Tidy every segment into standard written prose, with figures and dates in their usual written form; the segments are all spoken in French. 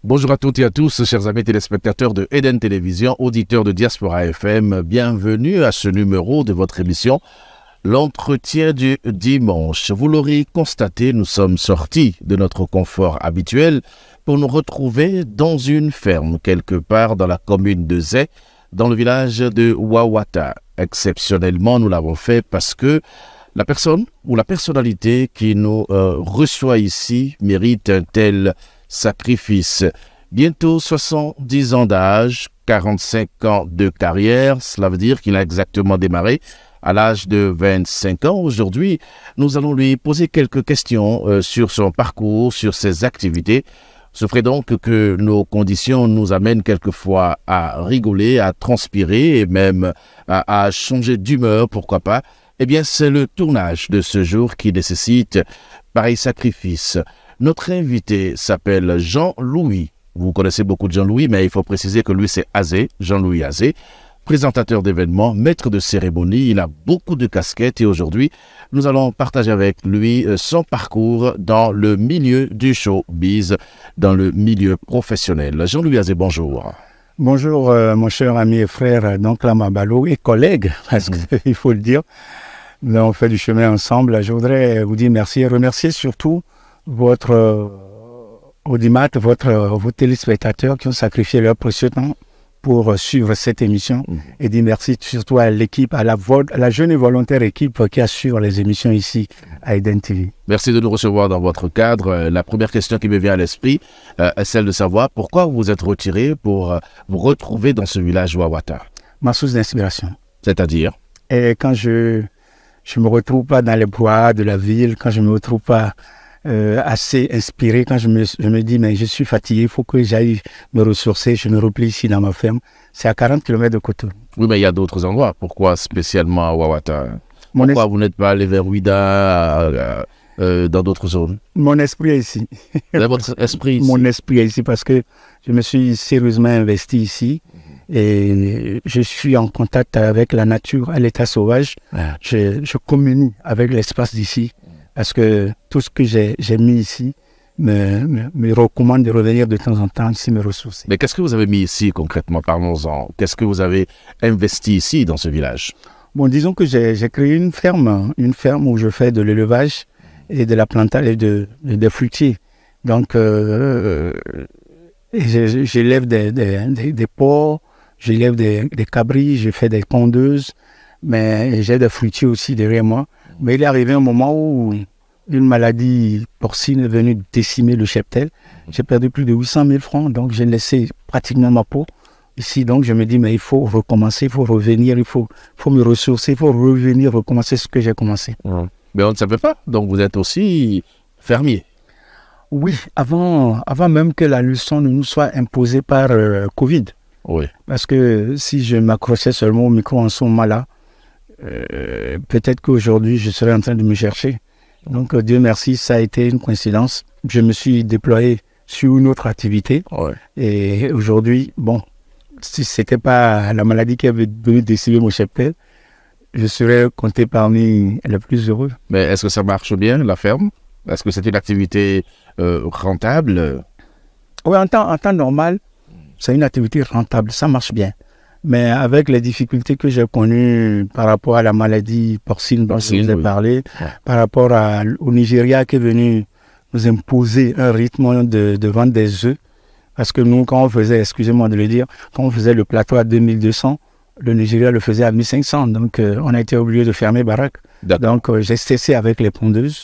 Bonjour à toutes et à tous, chers amis téléspectateurs de Eden Télévision, auditeurs de Diaspora FM. Bienvenue à ce numéro de votre émission, l'entretien du dimanche. Vous l'aurez constaté, nous sommes sortis de notre confort habituel pour nous retrouver dans une ferme, quelque part dans la commune de Zé, dans le village de Wawata. Exceptionnellement, nous l'avons fait parce que la personne ou la personnalité qui nous reçoit ici mérite un tel sacrifice. Bientôt 70 ans d'âge, 45 ans de carrière, cela veut dire qu'il a exactement démarré à l'âge de 25 ans. Aujourd'hui, nous allons lui poser quelques questions sur son parcours, sur ses activités. Ce ferait donc que nos conditions nous amènent quelquefois à rigoler, à transpirer et même à changer d'humeur, pourquoi pas. Eh bien, c'est le tournage de ce jour qui nécessite pareil sacrifice. Notre invité s'appelle Jean-Louis. Vous connaissez beaucoup de Jean-Louis, mais il faut préciser que lui, c'est Azé, Jean-Louis Azé, présentateur d'événements, maître de cérémonie. Il a beaucoup de casquettes et aujourd'hui, nous allons partager avec lui son parcours dans le milieu du showbiz, dans le milieu professionnel. Jean-Louis Azé, bonjour. Bonjour, mon cher ami et frère, donc Lamabalo, et collègue, parce qu'il faut le dire. On fait du chemin ensemble. Je voudrais vous dire merci et remercier surtout votre audimat, vos téléspectateurs qui ont sacrifié leur précieux temps pour suivre cette émission. Et dire merci surtout à l'équipe, à la jeune et volontaire équipe qui assure les émissions ici à Eden TV. Merci de nous recevoir dans votre cadre. La première question qui me vient à l'esprit est celle de savoir pourquoi vous vous êtes retiré pour vous retrouver dans ce village Wawata. Ma source d'inspiration. C'est-à-dire? Et quand je me retrouve pas dans les bois de la ville, quand je me retrouve pas assez inspiré, quand je me dis mais je suis fatigué, il faut que j'aille me ressourcer, je me replie ici dans ma ferme. C'est à 40 km de Cotonou. Oui, mais il y a d'autres endroits. Pourquoi spécialement à Wawata? Pourquoi vous n'êtes pas allé vers Ouida, dans d'autres zones? Mon esprit est ici. Votre esprit ici? Mon esprit est ici parce que je me suis sérieusement investi ici et je suis en contact avec la nature à l'état sauvage. Je communie avec l'espace d'ici. Parce que tout ce que j'ai mis ici me recommande de revenir de temps en temps ici me ressourcer. Mais qu'est-ce que vous avez mis ici concrètement? Parlons-en. Qu'est-ce que vous avez investi ici dans ce village? Bon, disons que j'ai créé une ferme où je fais de l'élevage et de la plantage et des fruitiers. Donc, j'élève des porcs, j'élève des cabris, je fais des pondeuses, mais j'ai des fruitiers aussi derrière moi. Mais il est arrivé un moment où une maladie porcine est venue décimer le cheptel. J'ai perdu plus de 800 000 francs, donc j'ai laissé pratiquement ma peau ici. Donc je me dis, mais il faut recommencer, il faut revenir, il faut me ressourcer, il faut revenir, recommencer ce que j'ai commencé. Mais on ne savait pas, donc vous êtes aussi fermier. Oui, avant même que la leçon ne nous soit imposée par Covid. Oui. Parce que si je m'accrochais seulement au micro en ce moment-là, peut-être qu'aujourd'hui je serais en train de me chercher. Donc Dieu merci, ça a été une coïncidence. Je me suis déployé sur une autre activité. Et aujourd'hui, bon, si c'était pas la maladie qui avait venu décimer mon cheptel, je serais compté parmi les plus heureux. Mais est-ce que ça marche bien, la ferme? Est-ce que c'est une activité rentable? Oui, en temps normal, c'est une activité rentable, ça marche bien. Mais avec les difficultés que j'ai connues par rapport à la maladie porcine dont je vous ai parlé, par rapport au Nigeria qui est venu nous imposer un rythme de vente des œufs, parce que nous, quand on faisait, excusez-moi de le dire, quand on faisait le plateau à 2200, le Nigeria le faisait à 1500. Donc, on a été obligé de fermer baraque. Donc, j'ai cessé avec les pondeuses,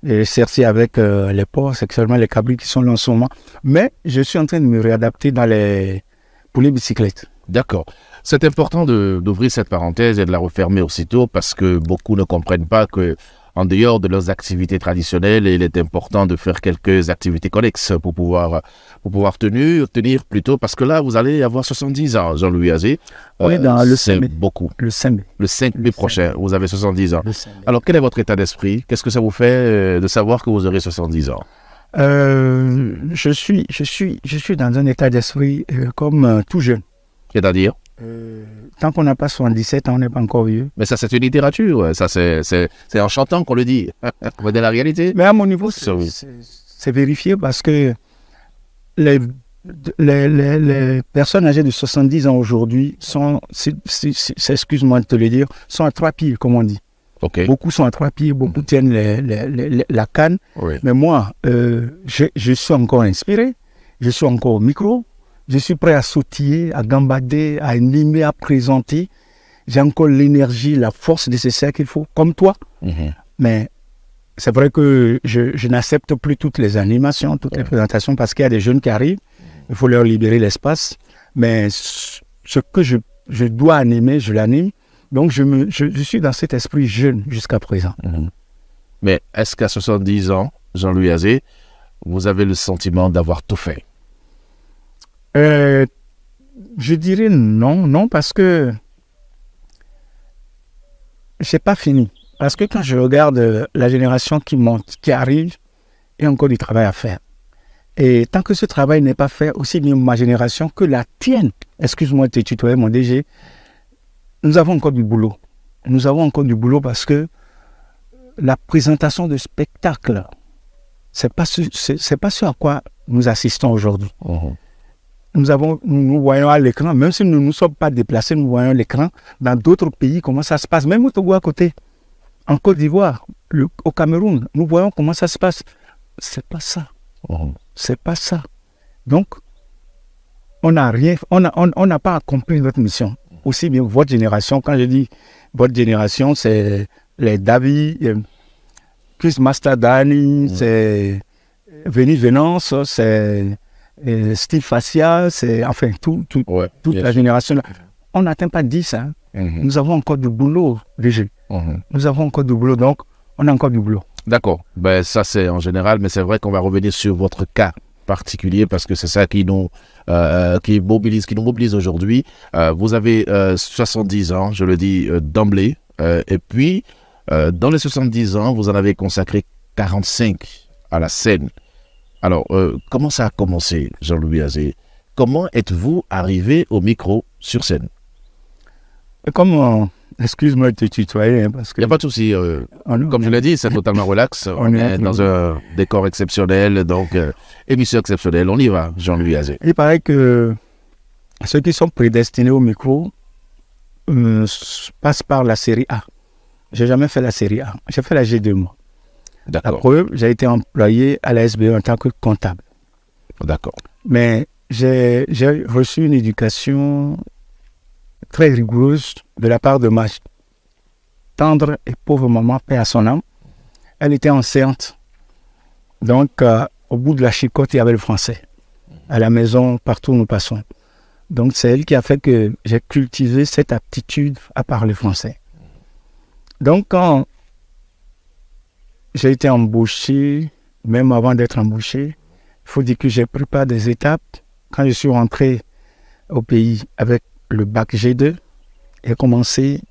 j'ai cessé avec les porcs, c'est seulement les cabris qui sont là en ce moment. Mais je suis en train de me réadapter pour les bicyclettes. D'accord. C'est important d'ouvrir cette parenthèse et de la refermer aussitôt parce que beaucoup ne comprennent pas que en dehors de leurs activités traditionnelles, il est important de faire quelques activités connexes pour pouvoir tenir plutôt, parce que là, vous allez avoir 70 ans, Jean-Louis Azé. Oui, dans le 5 mai. C'est beaucoup. Le 5 mai. Le 5 mai prochain, vous avez 70 ans. Alors, quel est votre état d'esprit? Qu'est-ce que ça vous fait de savoir que vous aurez 70 ans? Je suis dans un état d'esprit comme tout jeune. C'est-à-dire? Tant qu'on n'a pas 77 ans, on n'est pas encore vieux. Mais ça, c'est une littérature. Ça, c'est en chantant qu'on le dit. Vous voyez la réalité? Mais à mon niveau, c'est vérifié parce que les les personnes âgées de 70 ans aujourd'hui sont, excuse-moi de te le dire, sont à 3 pieds, comme on dit. Okay. Beaucoup sont à 3 pieds, beaucoup tiennent la canne. Oui. Mais moi, je suis encore inspiré, je suis encore au micro, je suis prêt à sautiller, à gambader, à animer, à présenter. J'ai encore l'énergie, la force nécessaire qu'il faut, comme toi. Mais c'est vrai que je n'accepte plus toutes les animations, toutes les présentations, parce qu'il y a des jeunes qui arrivent, il faut leur libérer l'espace. Mais ce que je dois animer, je l'anime. Donc, je suis dans cet esprit jeune jusqu'à présent. Mais est-ce qu'à 70 ans, Jean-Louis Azé, vous avez le sentiment d'avoir tout fait? Je dirais non, parce que je n'ai pas fini. Parce que quand je regarde la génération qui monte, qui arrive, il y a encore du travail à faire. Et tant que ce travail n'est pas fait, aussi bien ma génération que la tienne, excuse-moi de te tutoyer, mon DG, nous avons encore du boulot. Nous avons encore du boulot parce que la présentation de spectacle, c'est pas ce à quoi nous assistons aujourd'hui. Nous voyons à l'écran, même si nous ne nous sommes pas déplacés, nous voyons l'écran dans d'autres pays, comment ça se passe, même au Togo à côté, en Côte d'Ivoire, au Cameroun, nous voyons comment ça se passe. C'est pas ça. C'est pas ça. Donc, on n'a pas accompli notre mission. Aussi bien votre génération, quand je dis votre génération, c'est les Davi, Chris Mastadani, c'est Veni Venance, c'est Steve Fascia, c'est enfin toute la génération. On n'atteint pas 10. Hein. Nous avons encore du boulot, DG. Nous avons encore du boulot, donc on a encore du boulot. D'accord. Ben, ça, c'est en général, mais c'est vrai qu'on va revenir sur votre cas particulier parce que c'est ça qui nous mobilise aujourd'hui. Vous avez 70 ans, je le dis d'emblée, et puis dans les 70 ans, vous en avez consacré 45 à la scène. Alors, comment ça a commencé, Jean-Louis Azé? Comment êtes-vous arrivé au micro sur scène? Comment excuse-moi de te tutoyer, parce que... Il n'y a pas de souci. Comme je l'ai dit, c'est totalement relax. On est dans un décor exceptionnel, donc émission exceptionnelle. On y va, Jean-Louis Azé. Il paraît que ceux qui sont prédestinés au micro passent par la série A. Je n'ai jamais fait la série A. J'ai fait la G2, moi. D'accord. La preuve, j'ai été employé à la SBE en tant que comptable. D'accord. Mais j'ai reçu une éducation très rigoureuse de la part de ma tendre et pauvre maman, paix à son âme. Elle était enseignante. Donc, au bout de la chicotte, il y avait le français. À la maison, partout où nous passons. Donc, c'est elle qui a fait que j'ai cultivé cette aptitude à parler français. Donc, quand j'ai été embauché, même avant d'être embauché, il faut dire que j'ai pris part des étapes. Quand je suis rentré au pays avec le bac G2, j'ai commencé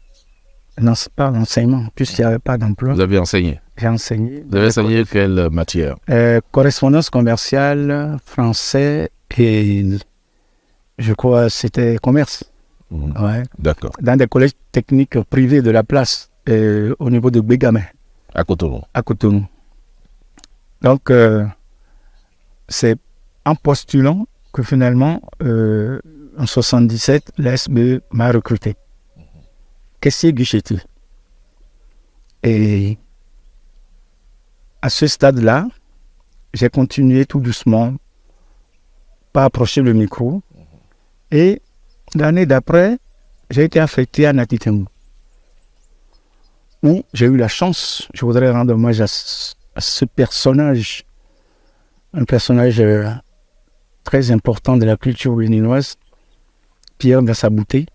par l'enseignement, puisqu'il n'y avait pas d'emploi. Vous avez enseigné? J'ai enseigné. Vous avez enseigné quelle matière? Correspondance commerciale, français et je crois c'était commerce. Ouais. D'accord. Dans des collèges techniques privés de la place, au niveau de Bégamé. À Cotonou. À Cotonou. Donc, c'est en postulant que finalement, en 77, la SBE m'a recruté. Caissier guichetier. Et à ce stade-là, j'ai continué tout doucement, pas approcher le micro. Et l'année d'après, j'ai été affecté à Natitemou, où j'ai eu la chance, je voudrais rendre hommage à ce personnage, un personnage très important de la culture béninoise, Pierre Gassabouté,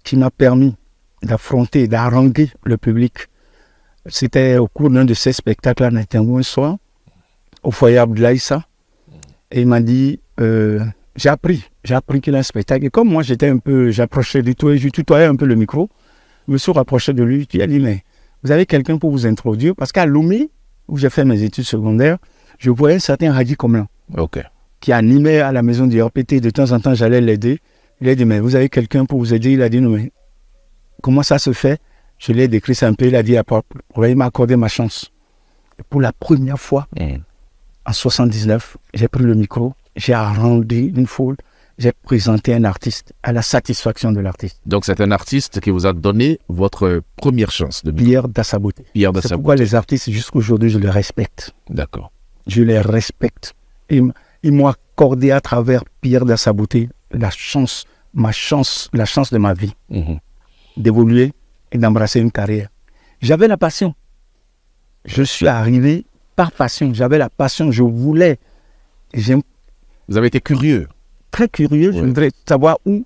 qui m'a permis d'affronter, d'haranguer le public. C'était au cours d'un de ces spectacles à Natitemou un soir, au foyer Abdoulaïssa, et il m'a dit, j'ai appris qu'il a un spectacle. Et comme moi, j'approchais du tout et je tutoyais un peu le micro, je me suis rapproché de lui, il a dit, mais vous avez quelqu'un pour vous introduire? Parce qu'à Lomé, où j'ai fait mes études secondaires, je voyais un certain Hadi Komlan, qui animait à la maison du RPT. De temps en temps, j'allais l'aider. Il a dit, mais vous avez quelqu'un pour vous aider? Il a dit, non, mais comment ça se fait? Je lui ai décrit ça un peu. Il a dit, il m'a accordé ma chance. Et pour la première fois, en 79, j'ai pris le micro, j'ai rendu une foule, j'ai présenté un artiste à la satisfaction de l'artiste. Donc c'est un artiste qui vous a donné votre première chance de Pierre Dassabouté. C'est pourquoi les artistes, jusqu'aujourd'hui, je les respecte. D'accord. Je les respecte. Ils m'ont accordé à travers Pierre Dassabouté la chance de ma vie, d'évoluer et d'embrasser une carrière. J'avais la passion. Je suis arrivé par passion. J'avais la passion. Je voulais. Vous avez été curieux. Très curieux. Je voudrais savoir où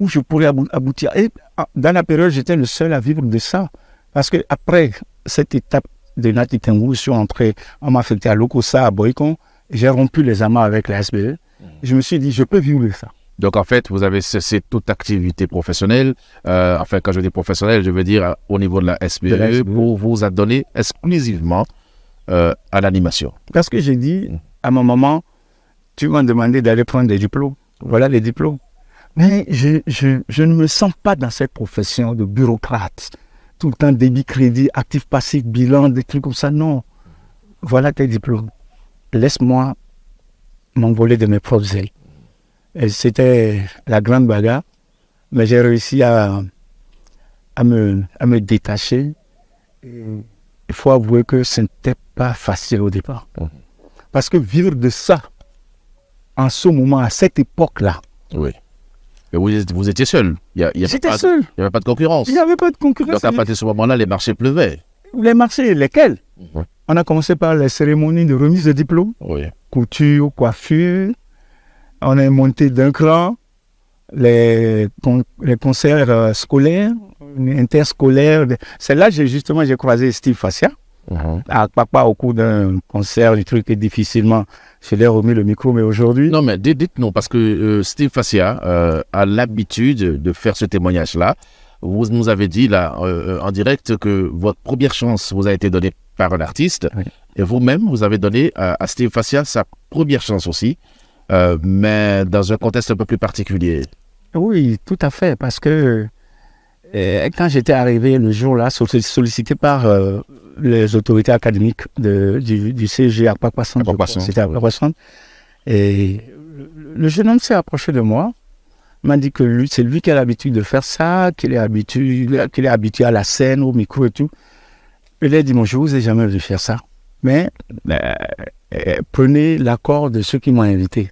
je pourrais aboutir. Et dans la période, j'étais le seul à vivre de ça. Parce qu'après cette étape de Nati Tengu, je suis entré, on m'a affecté à Lokossa, à Boycon. J'ai rompu les amas avec la SBE. Je me suis dit, je peux vivre de ça. Donc en fait, vous avez cessé toute activité professionnelle. Enfin, quand je dis professionnelle, je veux dire au niveau de la SBE, pour vous adonner exclusivement à l'animation. Parce que j'ai dit à mon maman, tu m'as demandé d'aller prendre des diplômes. Voilà les diplômes. Mais je ne me sens pas dans cette profession de bureaucrate. Tout le temps débit, crédit, actif, passif, bilan, des trucs comme ça. Non. Voilà tes diplômes. Laisse-moi m'envoler de mes propres ailes. Et c'était la grande bagarre. Mais j'ai réussi à me détacher. Il faut avouer que ce n'était pas facile au départ. Parce que vivre de ça, en ce moment, à cette époque-là. Oui. Mais vous étiez seul. J'étais seul. Il n'y avait pas de concurrence. Il n'y avait pas de concurrence. Donc à partir de ce moment-là, les marchés pleuvaient. Les marchés, lesquels? On a commencé par les cérémonies de remise de diplôme. Oui. Couture, coiffure. On est monté d'un cran. Les concerts scolaires, interscolaires. C'est là que j'ai croisé Steve Fassia. À Papa, au cours d'un concert, du truc est difficilement. Je l'ai remis le micro, mais aujourd'hui. Non, mais dites-nous, parce que Steve Fassia a l'habitude de faire ce témoignage-là. Vous nous avez dit là en direct que votre première chance vous a été donnée par un artiste, et vous-même, vous avez donné à Steve Fassia sa première chance aussi, mais dans un contexte un peu plus particulier. Oui, tout à fait, parce que quand j'étais arrivé le jour-là, sollicité par les autorités académiques du CG à Pakwassan, c'était à Pakwassan, et le jeune homme s'est approché de moi, m'a dit que c'est lui qui a l'habitude de faire ça, qu'il est habitué à la scène, au micro et tout. Il a dit, je vous ai jamais vu faire ça, mais prenez l'accord de ceux qui m'ont invité.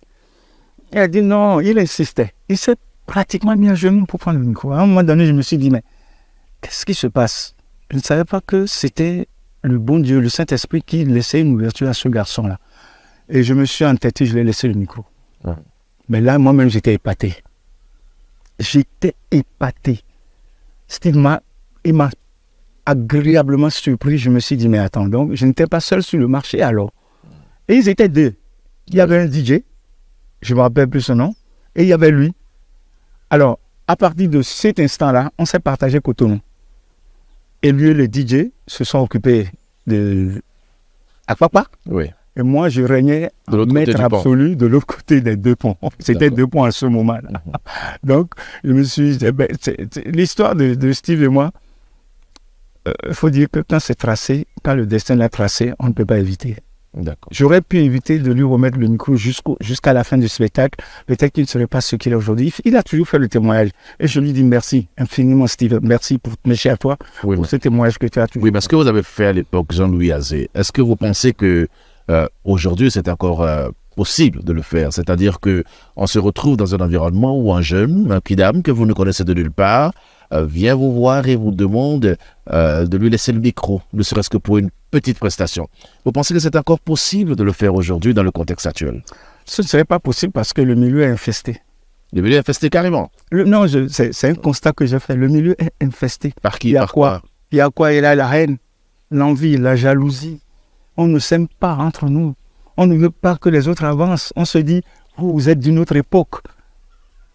Il a dit non, il insistait. Il s'est pratiquement mis à genoux pour prendre le micro. À un moment donné, je me suis dit, mais qu'est-ce qui se passe? Je ne savais pas que c'était le bon Dieu, le Saint-Esprit qui laissait une ouverture à ce garçon-là. Et je me suis entêté, je lui ai laissé le micro. Mais là, moi-même, j'étais épaté. J'étais épaté. Il m'a agréablement surpris. Je me suis dit, mais attends, donc, je n'étais pas seul sur le marché alors. Et ils étaient deux. Il y avait un DJ, je ne me rappelle plus son nom, et il y avait lui. Alors, à partir de cet instant-là, on s'est partagé Cotonou. Et lui et le DJ se sont occupés de Akpakpa. Oui. Et moi, je régnais maître absolu de l'autre côté des deux ponts. C'était deux ponts à ce moment-là. Donc, je me suis dit, l'histoire de Steve et moi, il faut dire que quand c'est tracé, quand le destin l'a tracé, on ne peut pas éviter. J'aurais pu éviter de lui remettre le micro jusqu'à la fin du spectacle. Peut-être qu'il ne serait pas ce qu'il est aujourd'hui. Il a toujours fait le témoignage. Et je lui dis merci infiniment, Steve. Merci pour mes chers toi, pour ce témoignage que tu as toujours. Oui, mais ce que vous avez fait à l'époque, Jean-Louis Azé, est-ce que vous pensez que aujourd'hui, c'est encore possible de le faire? C'est-à-dire qu'on se retrouve dans un environnement où un jeune, un kidam que vous ne connaissez de nulle part, vient vous voir et vous demande de lui laisser le micro, ne serait-ce que pour une petite prestation. Vous pensez que c'est encore possible de le faire aujourd'hui dans le contexte actuel? Ce ne serait pas possible parce que le milieu est infesté. Le milieu est infesté carrément? Non, c'est un constat que j'ai fait. Le milieu est infesté. Par qui? Il y a quoi? Il y a quoi? Il y a la haine, l'envie, la jalousie. On ne s'aime pas entre nous. On ne veut pas que les autres avancent. On se dit, vous êtes d'une autre époque.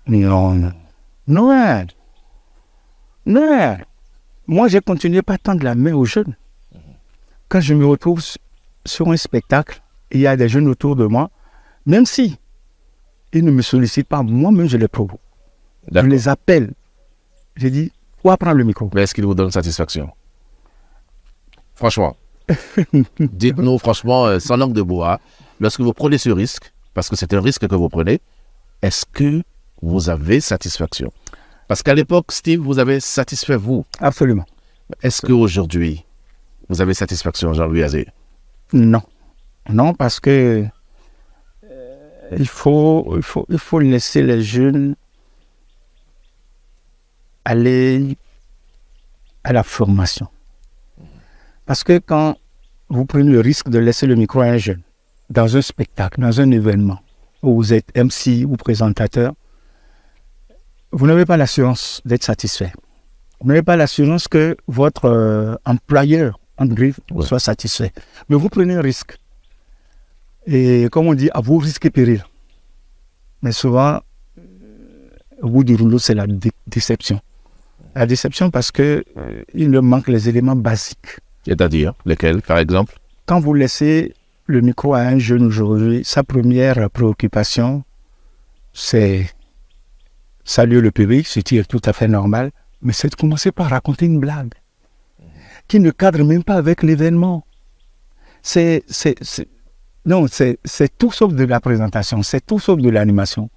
Non. Non. Non. Moi, j'ai continué pas tendre la main aux jeunes. Quand je me retrouve sur un spectacle, il y a des jeunes autour de moi, même si ils ne me sollicitent pas, moi-même je les provoque. Je les appelle. J'ai dit, où prendre le micro? Mais est-ce qu'ils vous donnent satisfaction? Franchement. Dites-nous franchement, sans langue de bois, lorsque vous prenez ce risque, parce que c'est un risque que vous prenez. Est-ce que vous avez satisfaction? Parce qu'à l'époque, Steve, vous avez satisfait vous. Absolument. Est-ce qu'aujourd'hui, vous avez satisfaction, Jean-Louis Azé? Non. Non, parce que il faut laisser les jeunes aller à la formation. Parce que quand vous prenez le risque de laisser le micro à un jeune, dans un spectacle, dans un événement, où vous êtes MC ou présentateur, vous n'avez pas l'assurance d'être satisfait. Vous n'avez pas l'assurance que votre employeur, en griffe, soit satisfait. Mais vous prenez un risque. Et comme on dit, à vos risques et périls. Mais souvent, au bout du rouleau, c'est la déception. La déception parce qu'il leur manque les éléments basiques. C'est-à-dire, lesquels, par exemple? Quand vous laissez le micro à un jeune aujourd'hui, sa première préoccupation, c'est saluer le public, ce qui est tout à fait normal, mais c'est de commencer par raconter une blague qui ne cadre même pas avec l'événement. C'est tout sauf de la présentation, c'est tout sauf de l'animation.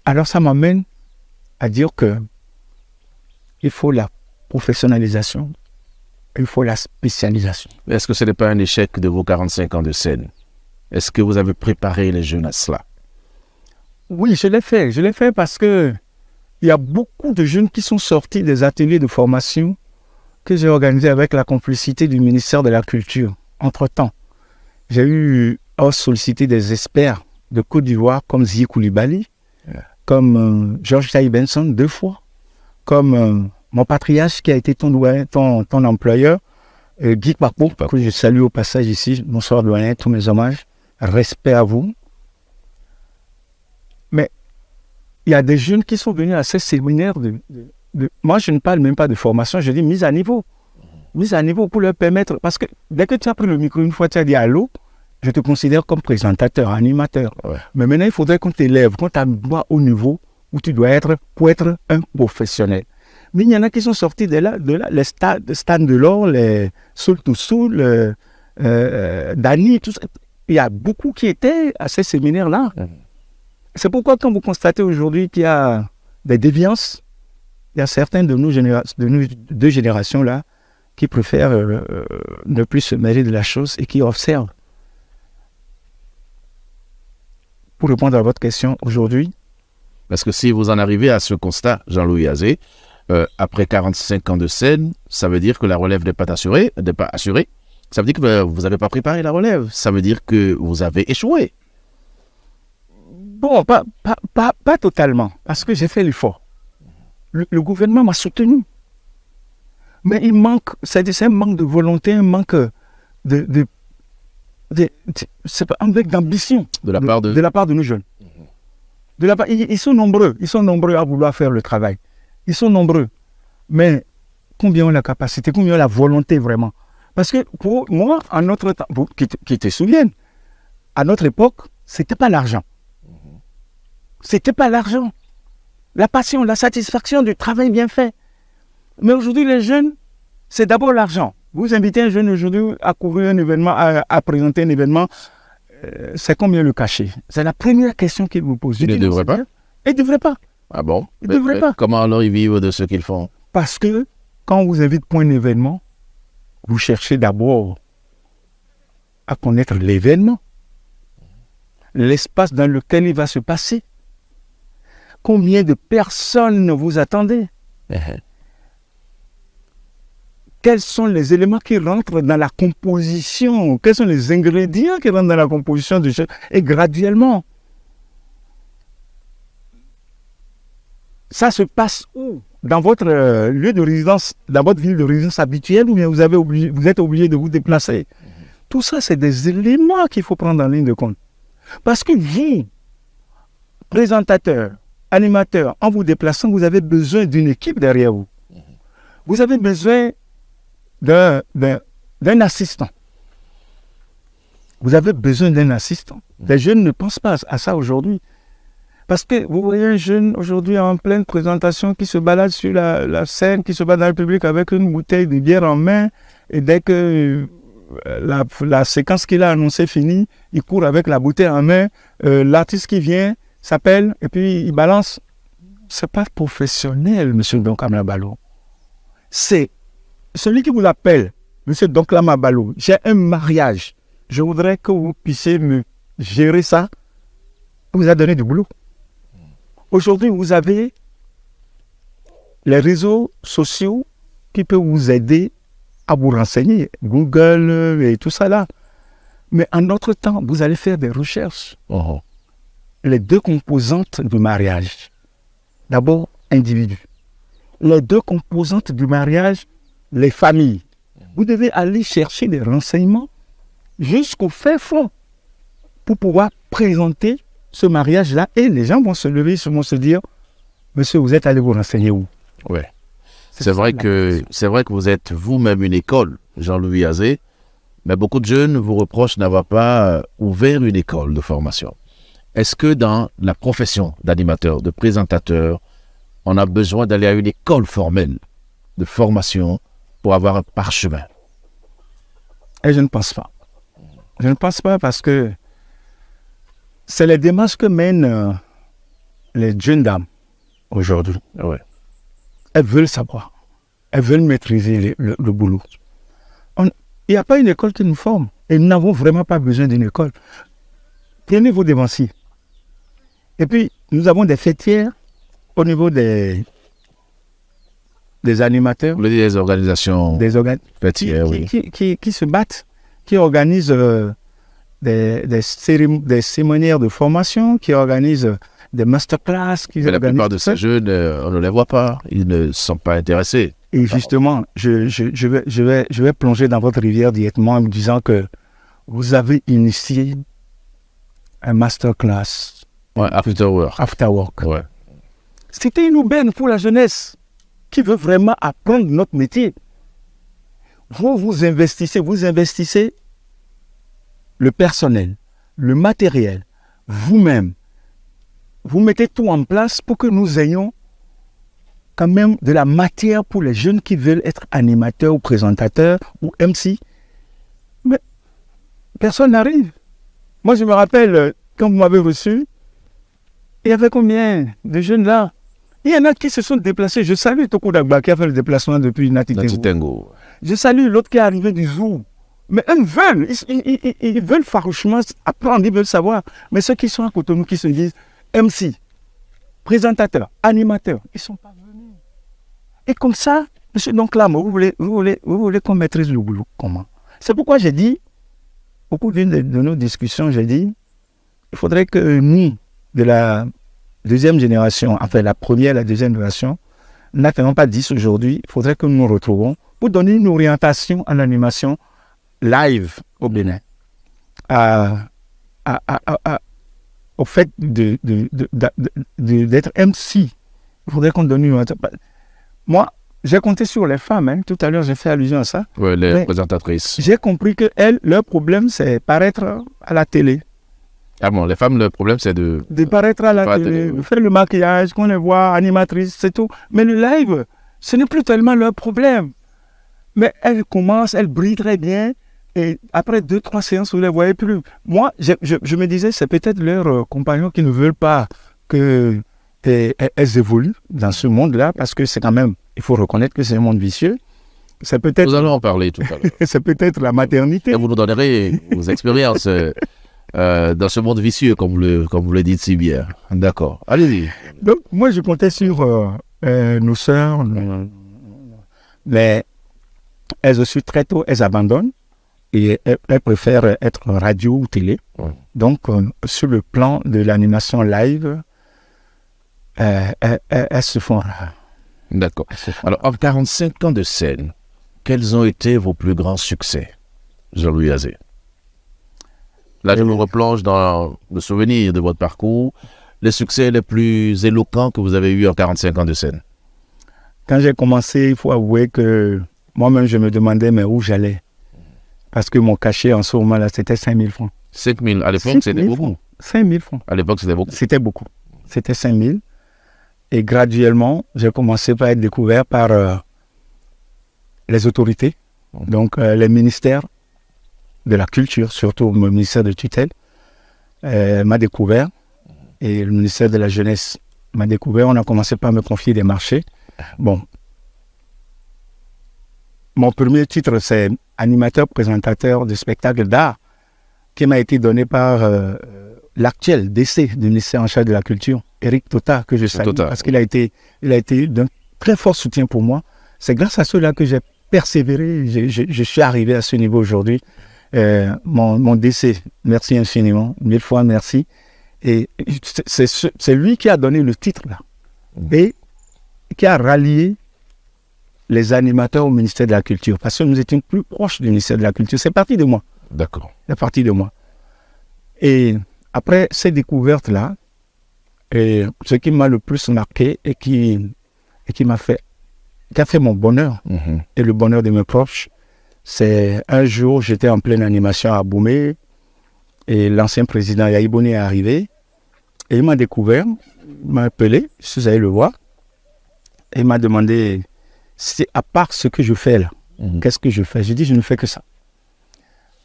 Alors ça m'amène à dire que il faut la professionnalisation, il faut la spécialisation. Est-ce que ce n'est pas un échec de vos 45 ans de scène? Est-ce que vous avez préparé les jeunes à cela? Oui, je l'ai fait parce que il y a beaucoup de jeunes qui sont sortis des ateliers de formation que j'ai organisés avec la complicité du ministère de la Culture. Entre-temps, j'ai eu à solliciter des experts de Côte d'Ivoire comme Zi Koulibaly, comme Georges Taï Benson 2 fois, comme mon patriarche qui a été ton employeur, Guy Papo, que je salue au passage ici. Bonsoir doyen, tous mes hommages, respect à vous. Mais il y a des jeunes qui sont venus à ces séminaires moi je ne parle même pas de formation, je dis mise à niveau. Mise à niveau pour leur permettre, parce que dès que tu as pris le micro une fois, tu as dit allô, je te considère comme présentateur, animateur. Ouais. Mais maintenant, il faudrait qu'on t'élève, qu'on t'envoie au niveau où tu dois être pour être un professionnel. Mais il y en a qui sont sortis de là les Stan Delors, les Soul to Soul, Dani, tout ça. Il y a beaucoup qui étaient à ces séminaires-là. C'est pourquoi quand vous constatez aujourd'hui qu'il y a des déviances, il y a certains de nous deux générations-là qui préfèrent ne plus se mêler de la chose et qui observent. Pour répondre à votre question aujourd'hui. Parce que si vous en arrivez à ce constat, Jean-Louis Azé, après 45 ans de scène, ça veut dire que la relève n'est pas assurée. Ça veut dire que vous n'avez pas préparé la relève. Ça veut dire que vous avez échoué. Bon, pas totalement, parce que j'ai fait l'effort. Le gouvernement m'a soutenu. Mais il manque, c'est un manque de volonté, un manque un manque d'ambition de la part de nos jeunes. Ils sont nombreux à vouloir faire le travail. Ils sont nombreux. Mais combien ont la capacité, combien ont la volonté vraiment? Parce que pour moi, à notre temps, vous qui te souviennent, à notre époque, c'était pas l'argent. C'était pas l'argent. La passion, la satisfaction du travail bien fait. Mais aujourd'hui, les jeunes, c'est d'abord l'argent. Vous invitez un jeune aujourd'hui à couvrir un événement, à présenter un événement, c'est combien le cachet? C'est la première question qu'il vous pose. Il ne devrait pas? Il ne devrait pas. Ah bon? Il ne devrait pas. Comment alors ils vivent de ce qu'ils font? Parce que quand on vous invite pour un événement, vous cherchez d'abord à connaître l'événement, l'espace dans lequel il va se passer. Combien de personnes vous attendez? Quels sont les éléments qui rentrent dans la composition? Quels sont les ingrédients qui rentrent dans la composition du chef? Et graduellement. Ça se passe où? Dans votre lieu de résidence, dans votre ville de résidence habituelle, ou bien vous êtes obligé de vous déplacer? Tout ça, c'est des éléments qu'il faut prendre en ligne de compte. Parce que vous, présentateur, animateur, en vous déplaçant, vous avez besoin d'une équipe derrière vous. Vous avez besoin d'un assistant. Vous avez besoin d'un assistant. Les jeunes ne pensent pas à ça aujourd'hui. Parce que vous voyez un jeune aujourd'hui en pleine présentation qui se balade sur la scène, qui se balade dans le public avec une bouteille de bière en main, et dès que la séquence qu'il a annoncée finie, il court avec la bouteille en main, l'artiste qui vient s'appelle et puis il balance. C'est pas professionnel, monsieur Donkama Balo. C'est celui qui vous appelle, monsieur Donkama Balo. J'ai un mariage. Je voudrais que vous puissiez me gérer ça. Il vous a donné du boulot. Aujourd'hui, vous avez les réseaux sociaux qui peuvent vous aider à vous renseigner. Google et tout ça là. Mais en notre temps, vous allez faire des recherches. Les deux composantes du mariage. D'abord, individu. Les deux composantes du mariage, les familles. Vous devez aller chercher des renseignements jusqu'au fin fond pour pouvoir présenter ce mariage-là. Et les gens vont se lever, ils vont se dire, monsieur, vous êtes allé vous renseigner où? Ouais. C'est vrai que vous êtes vous-même une école, Jean-Louis Azé, mais beaucoup de jeunes vous reprochent d'avoir pas ouvert une école de formation. Est-ce que dans la profession d'animateur, de présentateur, on a besoin d'aller à une école formelle de formation pour avoir un parchemin? Et je ne pense pas. Je ne pense pas parce que c'est les démarches que mènent les jeunes dames aujourd'hui. Ouais. Elles veulent savoir. Elles veulent maîtriser le boulot. Il n'y a pas une école qui nous forme. Et nous n'avons vraiment pas besoin d'une école. Prenez vos dévanciers. Et puis, nous avons des fêtières au niveau des animateurs. Vous voulez dire des organisations fêtières, qui se battent, qui organisent des séminaires de formation, qui organisent des masterclass. Mais la plupart de ces jeunes, on ne les voit pas. Ils ne sont pas intéressés. Et justement, je vais plonger dans votre rivière directement en me disant que vous avez initié un masterclass. Ouais, after work. Ouais. C'était une aubaine pour la jeunesse qui veut vraiment apprendre notre métier. Vous investissez le personnel, le matériel, vous-même. Vous mettez tout en place pour que nous ayons quand même de la matière pour les jeunes qui veulent être animateurs ou présentateurs ou MC. Mais personne n'arrive. Moi, je me rappelle, quand vous m'avez reçu, il y avait combien de jeunes là? Il y en a qui se sont déplacés. Je salue Toko Dagba qui a fait le déplacement depuis Nati Tengo. Je salue l'autre qui est arrivé du Zou. Mais eux veulent, ils veulent farouchement apprendre, ils veulent savoir. Mais ceux qui sont à côté de nous, qui se disent MC, présentateur, animateur, ils ne sont pas venus. Et comme ça, monsieur Donkama, vous voulez qu'on maîtrise le boulot. Comment? C'est pourquoi j'ai dit, au cours d'une de nos discussions, j'ai dit, il faudrait que nous, de la deuxième génération, enfin la première et la deuxième génération, n'attendons pas 10 aujourd'hui, il faudrait que nous nous retrouvons pour donner une orientation en animation live au Bénin. Au fait d'être MC. Il faudrait qu'on donne une... Moi, j'ai compté sur les femmes. Hein. Tout à l'heure, j'ai fait allusion à ça. Oui, les présentatrices. J'ai compris que elles, leur problème, c'est paraître à la télé. Ah bon, les femmes, le problème, c'est de paraître à la télé, de faire le maquillage, qu'on les voit, animatrice, c'est tout. Mais le live, ce n'est plus tellement leur problème. Mais elles commencent, elles brillent très bien. Et après 2-3 séances, vous ne les voyez plus. Moi, je me disais, c'est peut-être leurs compagnons qui ne veulent pas qu'elles évoluent dans ce monde-là, parce que c'est quand même, il faut reconnaître que c'est un monde vicieux. C'est peut-être... Nous allons en parler tout à l'heure. C'est peut-être la maternité. Et vous nous donnerez vos expériences dans ce monde vicieux, comme vous le dites si bien. D'accord. Allez-y. Donc, moi, je comptais sur nos sœurs, mais elles aussi, très tôt, elles abandonnent. Et elles préfèrent être radio ou télé. Ouais. Donc, sur le plan de l'animation live, elles se font... D'accord. Alors, en 45 ans de scène, quels ont été vos plus grands succès, Jean-Louis Azé? Là, je me replonge dans le souvenir de votre parcours, les succès les plus éloquents que vous avez eus en 45 ans de scène. Quand j'ai commencé, il faut avouer que moi-même, je me demandais mais où j'allais. Parce que mon cachet en ce moment-là, c'était 5 000 francs. 5 000, à l'époque, c'était beaucoup. 5 000 francs. À l'époque, c'était beaucoup. C'était beaucoup. C'était 5 000. Et graduellement, j'ai commencé par être découvert par les autorités, donc les ministères, de la culture, surtout au ministère de tutelle, m'a découvert. Et le ministère de la Jeunesse m'a découvert. On a commencé par me confier des marchés. Bon. Mon premier titre, c'est animateur, présentateur de spectacles d'art, qui m'a été donné par l'actuel DC du ministère en charge de la Culture, Éric Tota, que je salue, parce qu'il a été d'un très fort soutien pour moi. C'est grâce à cela que j'ai persévéré. Je suis arrivé à ce niveau aujourd'hui. Mon DC, merci infiniment, 1000 fois merci. Et c'est lui qui a donné le titre là, et qui a rallié les animateurs au ministère de la Culture, parce que nous étions plus proches du ministère de la Culture. C'est parti de moi. D'accord. C'est parti de moi. Et après ces découvertes-là, ce qui m'a le plus marqué et qui a fait mon bonheur et le bonheur de mes proches, c'est un jour, j'étais en pleine animation à Boumé et l'ancien président Yahi Boni est arrivé et il m'a découvert, il m'a appelé, je suis allé le voir et il m'a demandé, c'est à part ce que je fais là, qu'est-ce que je fais? J'ai dit, je ne fais que ça.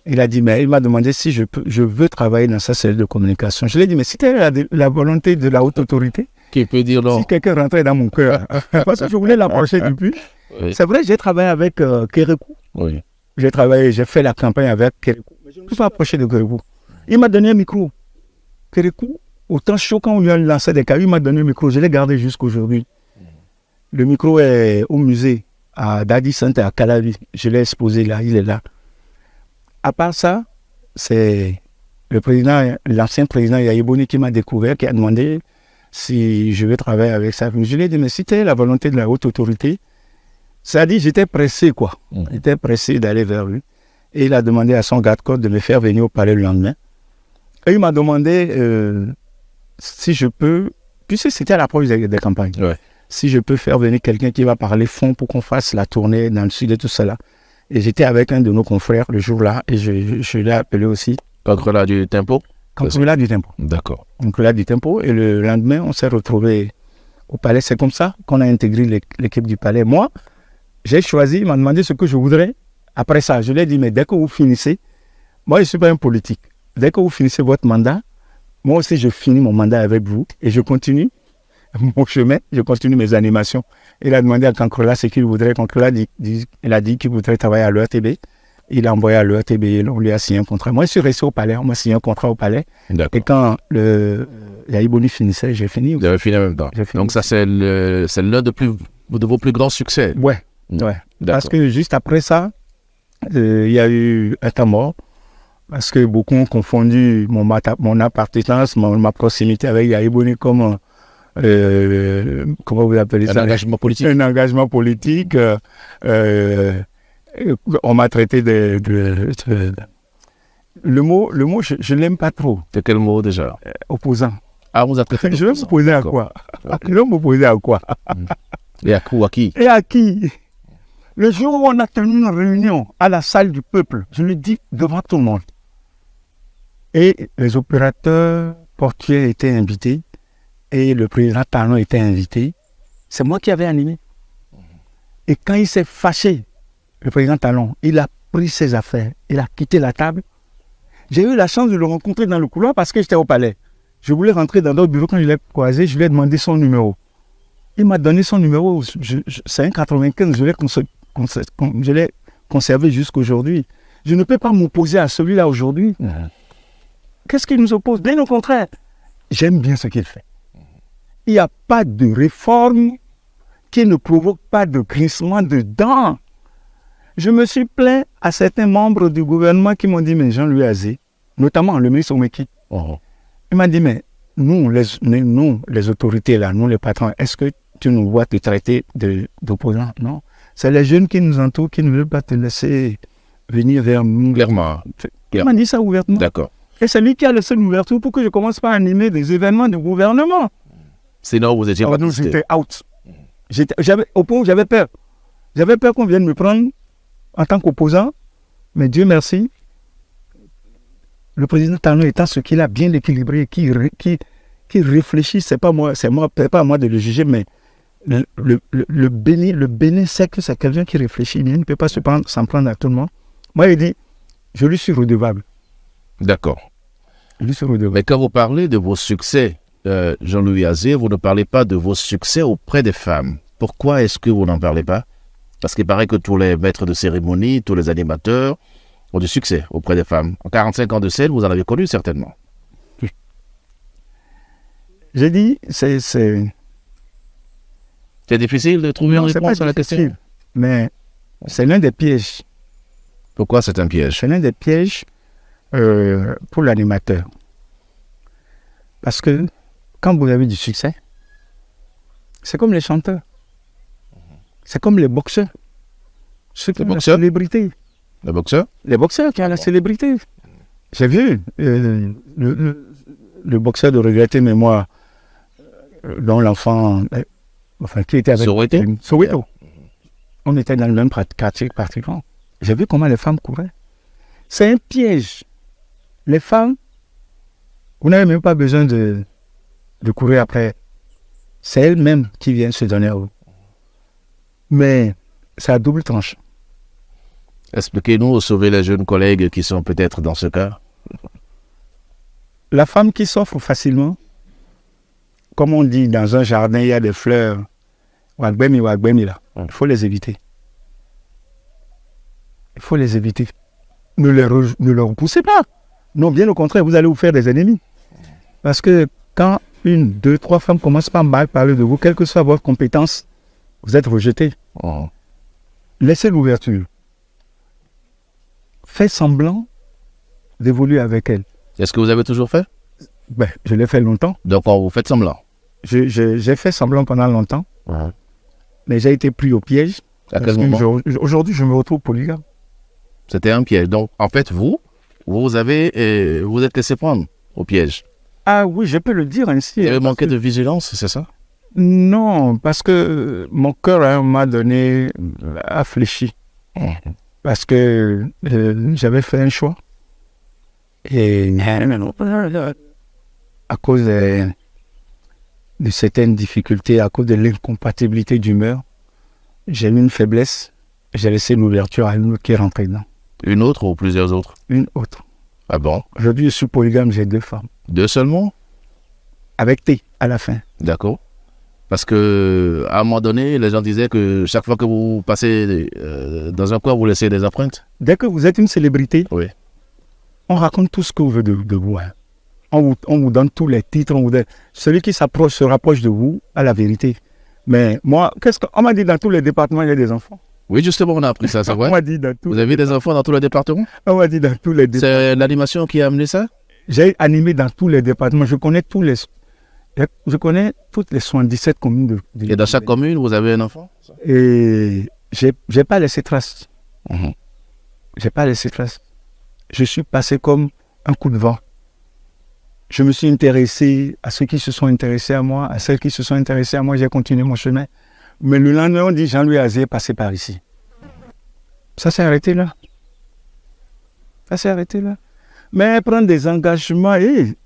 Il a dit, mais il m'a demandé si je veux travailler dans sa cellule de communication. Je lui ai dit, mais si c'était la volonté de la haute autorité, qui peut dire non? Si quelqu'un rentrait dans mon cœur, parce que je voulais l'approcher depuis. Oui. C'est vrai, j'ai travaillé avec Kérékou. Oui. J'ai fait la campagne avec Kérékou. Mais je ne me suis pas approché de Kérékou. Il m'a donné un micro. Kérékou, autant chaud quand on lui a lancé des cailloux, il m'a donné un micro. Je l'ai gardé jusqu'aujourd'hui. Le micro est au musée à Dadi Center à Calavi. Je l'ai exposé là, il est là. À part ça, c'est l'ancien président Yahi Boni qui m'a découvert, qui a demandé si je veux travailler avec ça. Je lui ai dit, mais si c'était la volonté de la haute autorité, ça a dit, j'étais pressé, quoi. J'étais pressé d'aller vers lui. Et il a demandé à son garde-côte de me faire venir au palais le lendemain. Et il m'a demandé si je peux, puisque c'était à l'approche des campagnes, si je peux faire venir quelqu'un qui va parler fond pour qu'on fasse la tournée dans le sud et tout cela. Et j'étais avec un de nos confrères le jour-là et je l'ai appelé aussi. Concrelat du Tempo? Concrelat du Tempo. D'accord. Concrelat du Tempo. Et le lendemain, on s'est retrouvés au palais. C'est comme ça qu'on a intégré l'équipe du palais. Moi, j'ai choisi, il m'a demandé ce que je voudrais. Après ça, je lui ai dit, mais dès que vous finissez, moi, je ne suis pas un politique. Dès que vous finissez votre mandat, moi aussi, je finis mon mandat avec vous et je continue mon chemin, je continue mes animations. Il a demandé à Concrelat ce qu'il voudrait. Concrelat, il a dit qu'il voudrait travailler à l'ERTB. Il a envoyé à l'ERTB, on lui a signé un contrat. Moi, je suis resté au palais, on m'a signé un contrat au palais. Et quand Yahi Boni finissait, j'ai fini. Vous avez fini en même temps. Donc ça, c'est l'un de vos plus grands succès. Ouais. Parce que juste après ça, il y a eu un temps mort. Parce que beaucoup ont confondu mon appartenance, ma proximité avec Yahi Boni comme... comment vous appelez ça? Un engagement politique. Un engagement politique. On m'a traité le mot, je ne l'aime pas trop. C'est quel mot déjà? Opposant. Ah, vous avez traité je vais m'opposer à quoi? Je vais m'opposer à quoi? Et à qui? Et à qui? Le jour où on a tenu une réunion à la salle du peuple, je le dis devant tout le monde. Et les opérateurs portuaires étaient invités. Et le président Talon était invité. C'est moi qui avais animé. Et quand il s'est fâché, le président Talon, il a pris ses affaires, il a quitté la table. J'ai eu la chance de le rencontrer dans le couloir parce que j'étais au palais. Je voulais rentrer dans d'autres bureaux. Quand je l'ai croisé, je lui ai demandé son numéro. Il m'a donné son numéro. C'est un 95, je l'ai conservé jusqu'aujourd'hui. Je ne peux pas m'opposer à celui-là aujourd'hui. Qu'est-ce qui nous oppose? Bien au contraire. J'aime bien ce qu'il fait. Il n'y a pas de réforme qui ne provoque pas de grincement de dents. Je me suis plaint à certains membres du gouvernement qui m'ont dit, mais Jean-Louis Azé, notamment le ministre Omeki, il m'a dit, mais nous, les autorités là, nous les patrons, est-ce que tu nous vois te traiter d'opposants? Non. C'est les jeunes qui nous entourent qui ne veulent pas te laisser venir vers nous. Clairement. Il m'a dit ça ouvertement. D'accord. Et c'est lui qui a laissé l'ouverture pour que je commence par animer des événements du gouvernement. Sinon, vous étiez pas. Non, j'étais out. Au point où j'avais peur. J'avais peur qu'on vienne me prendre en tant qu'opposant. Mais Dieu merci, le président Talon étant ce qu'il a bien équilibré, qui réfléchit, c'est pas moi, pas à moi de le juger, mais le Bénin, c'est que c'est quelqu'un qui réfléchit. Il ne peut pas s'en prendre à tout le monde. Moi, il dit, je lui suis redevable. D'accord. Je lui suis redevable. Mais quand vous parlez de vos succès, Jean-Louis Azé, vous ne parlez pas de vos succès auprès des femmes. Pourquoi est-ce que vous n'en parlez pas? Parce qu'il paraît que tous les maîtres de cérémonie, tous les animateurs ont du succès auprès des femmes. En 45 ans de scène, vous en avez connu certainement. J'ai dit, c'est difficile de trouver une réponse à la question. Mais c'est l'un des pièges. Pourquoi c'est un piège? C'est l'un des pièges pour l'animateur. Parce que quand vous avez du succès, c'est comme les chanteurs. C'est comme les boxeurs. Ceux qui ont la célébrité. Les boxeurs? Les boxeurs qui ont la célébrité. J'ai vu le boxeur de regrettée mémoire dont l'enfant, qui était avec Soweto. On était dans le même quartier pratiquement. J'ai vu comment les femmes couraient. C'est un piège. Les femmes, vous n'avez même pas besoin de courir après. C'est elles-mêmes qui viennent se donner à vous. Mais c'est à double tranche. Expliquez-nous, sauver les jeunes collègues qui sont peut-être dans ce cas. La femme qui s'offre facilement, comme on dit, dans un jardin, il y a des fleurs. Wagbemi là. Il faut les éviter. Il faut les éviter. Ne les repoussez pas. Non, bien au contraire, vous allez vous faire des ennemis. Parce que quand 1, 2, 3 femmes commencent par mal parler de vous, quelle que soit votre compétence, vous êtes rejeté. Laissez l'ouverture. Faites semblant d'évoluer avec elle. Est-ce que vous avez toujours fait? Je l'ai fait longtemps. Donc, vous faites semblant? J'ai fait semblant pendant longtemps. Mais j'ai été pris au piège. À quel moment? Aujourd'hui, je me retrouve polygame. C'était un piège. Donc, en fait, vous êtes laissé prendre au piège. Ah oui, je peux le dire ainsi. Vous avez manqué de vigilance, c'est ça? Non, parce que mon cœur, à un moment donné, a fléchi. Parce que j'avais fait un choix. Et à cause de certaines difficultés, à cause de l'incompatibilité d'humeur, j'ai eu une faiblesse. J'ai laissé l'ouverture à une autre qui est rentrée dedans. Une autre ou plusieurs autres? Une autre. Ah bon? Aujourd'hui, je suis polygame, j'ai 2 femmes. 2 seulement? Avec T, à la fin. D'accord. Parce que à un moment donné, les gens disaient que chaque fois que vous passez dans un coin, vous laissez des empreintes. Dès que vous êtes une célébrité, oui, on raconte tout ce que vous veut de vous. Hein. On vous donne tous les titres. Celui qui se rapproche de vous a la vérité. Mais moi, on m'a dit dans tous les départements, il y a des enfants. Oui, justement, on a appris ça, c'est vrai. On m'a dit dans tous Vous avez des enfants dans tous les départements? On m'a dit dans tous les départements. C'est l'animation qui a amené ça? J'ai animé dans tous les départements. Je connais toutes les 77 communes Et dans chaque commune, vous avez un enfant? Et j'ai pas laissé trace. J'ai pas laissé trace. Je suis passé comme un coup de vent. Je me suis intéressé à ceux qui se sont intéressés à moi, à celles qui se sont intéressés à moi, j'ai continué mon chemin. Mais le lendemain, on dit Jean-Louis Azé est passé par ici. Ça s'est arrêté là. Ça s'est arrêté là. Mais prendre des engagements, j'ai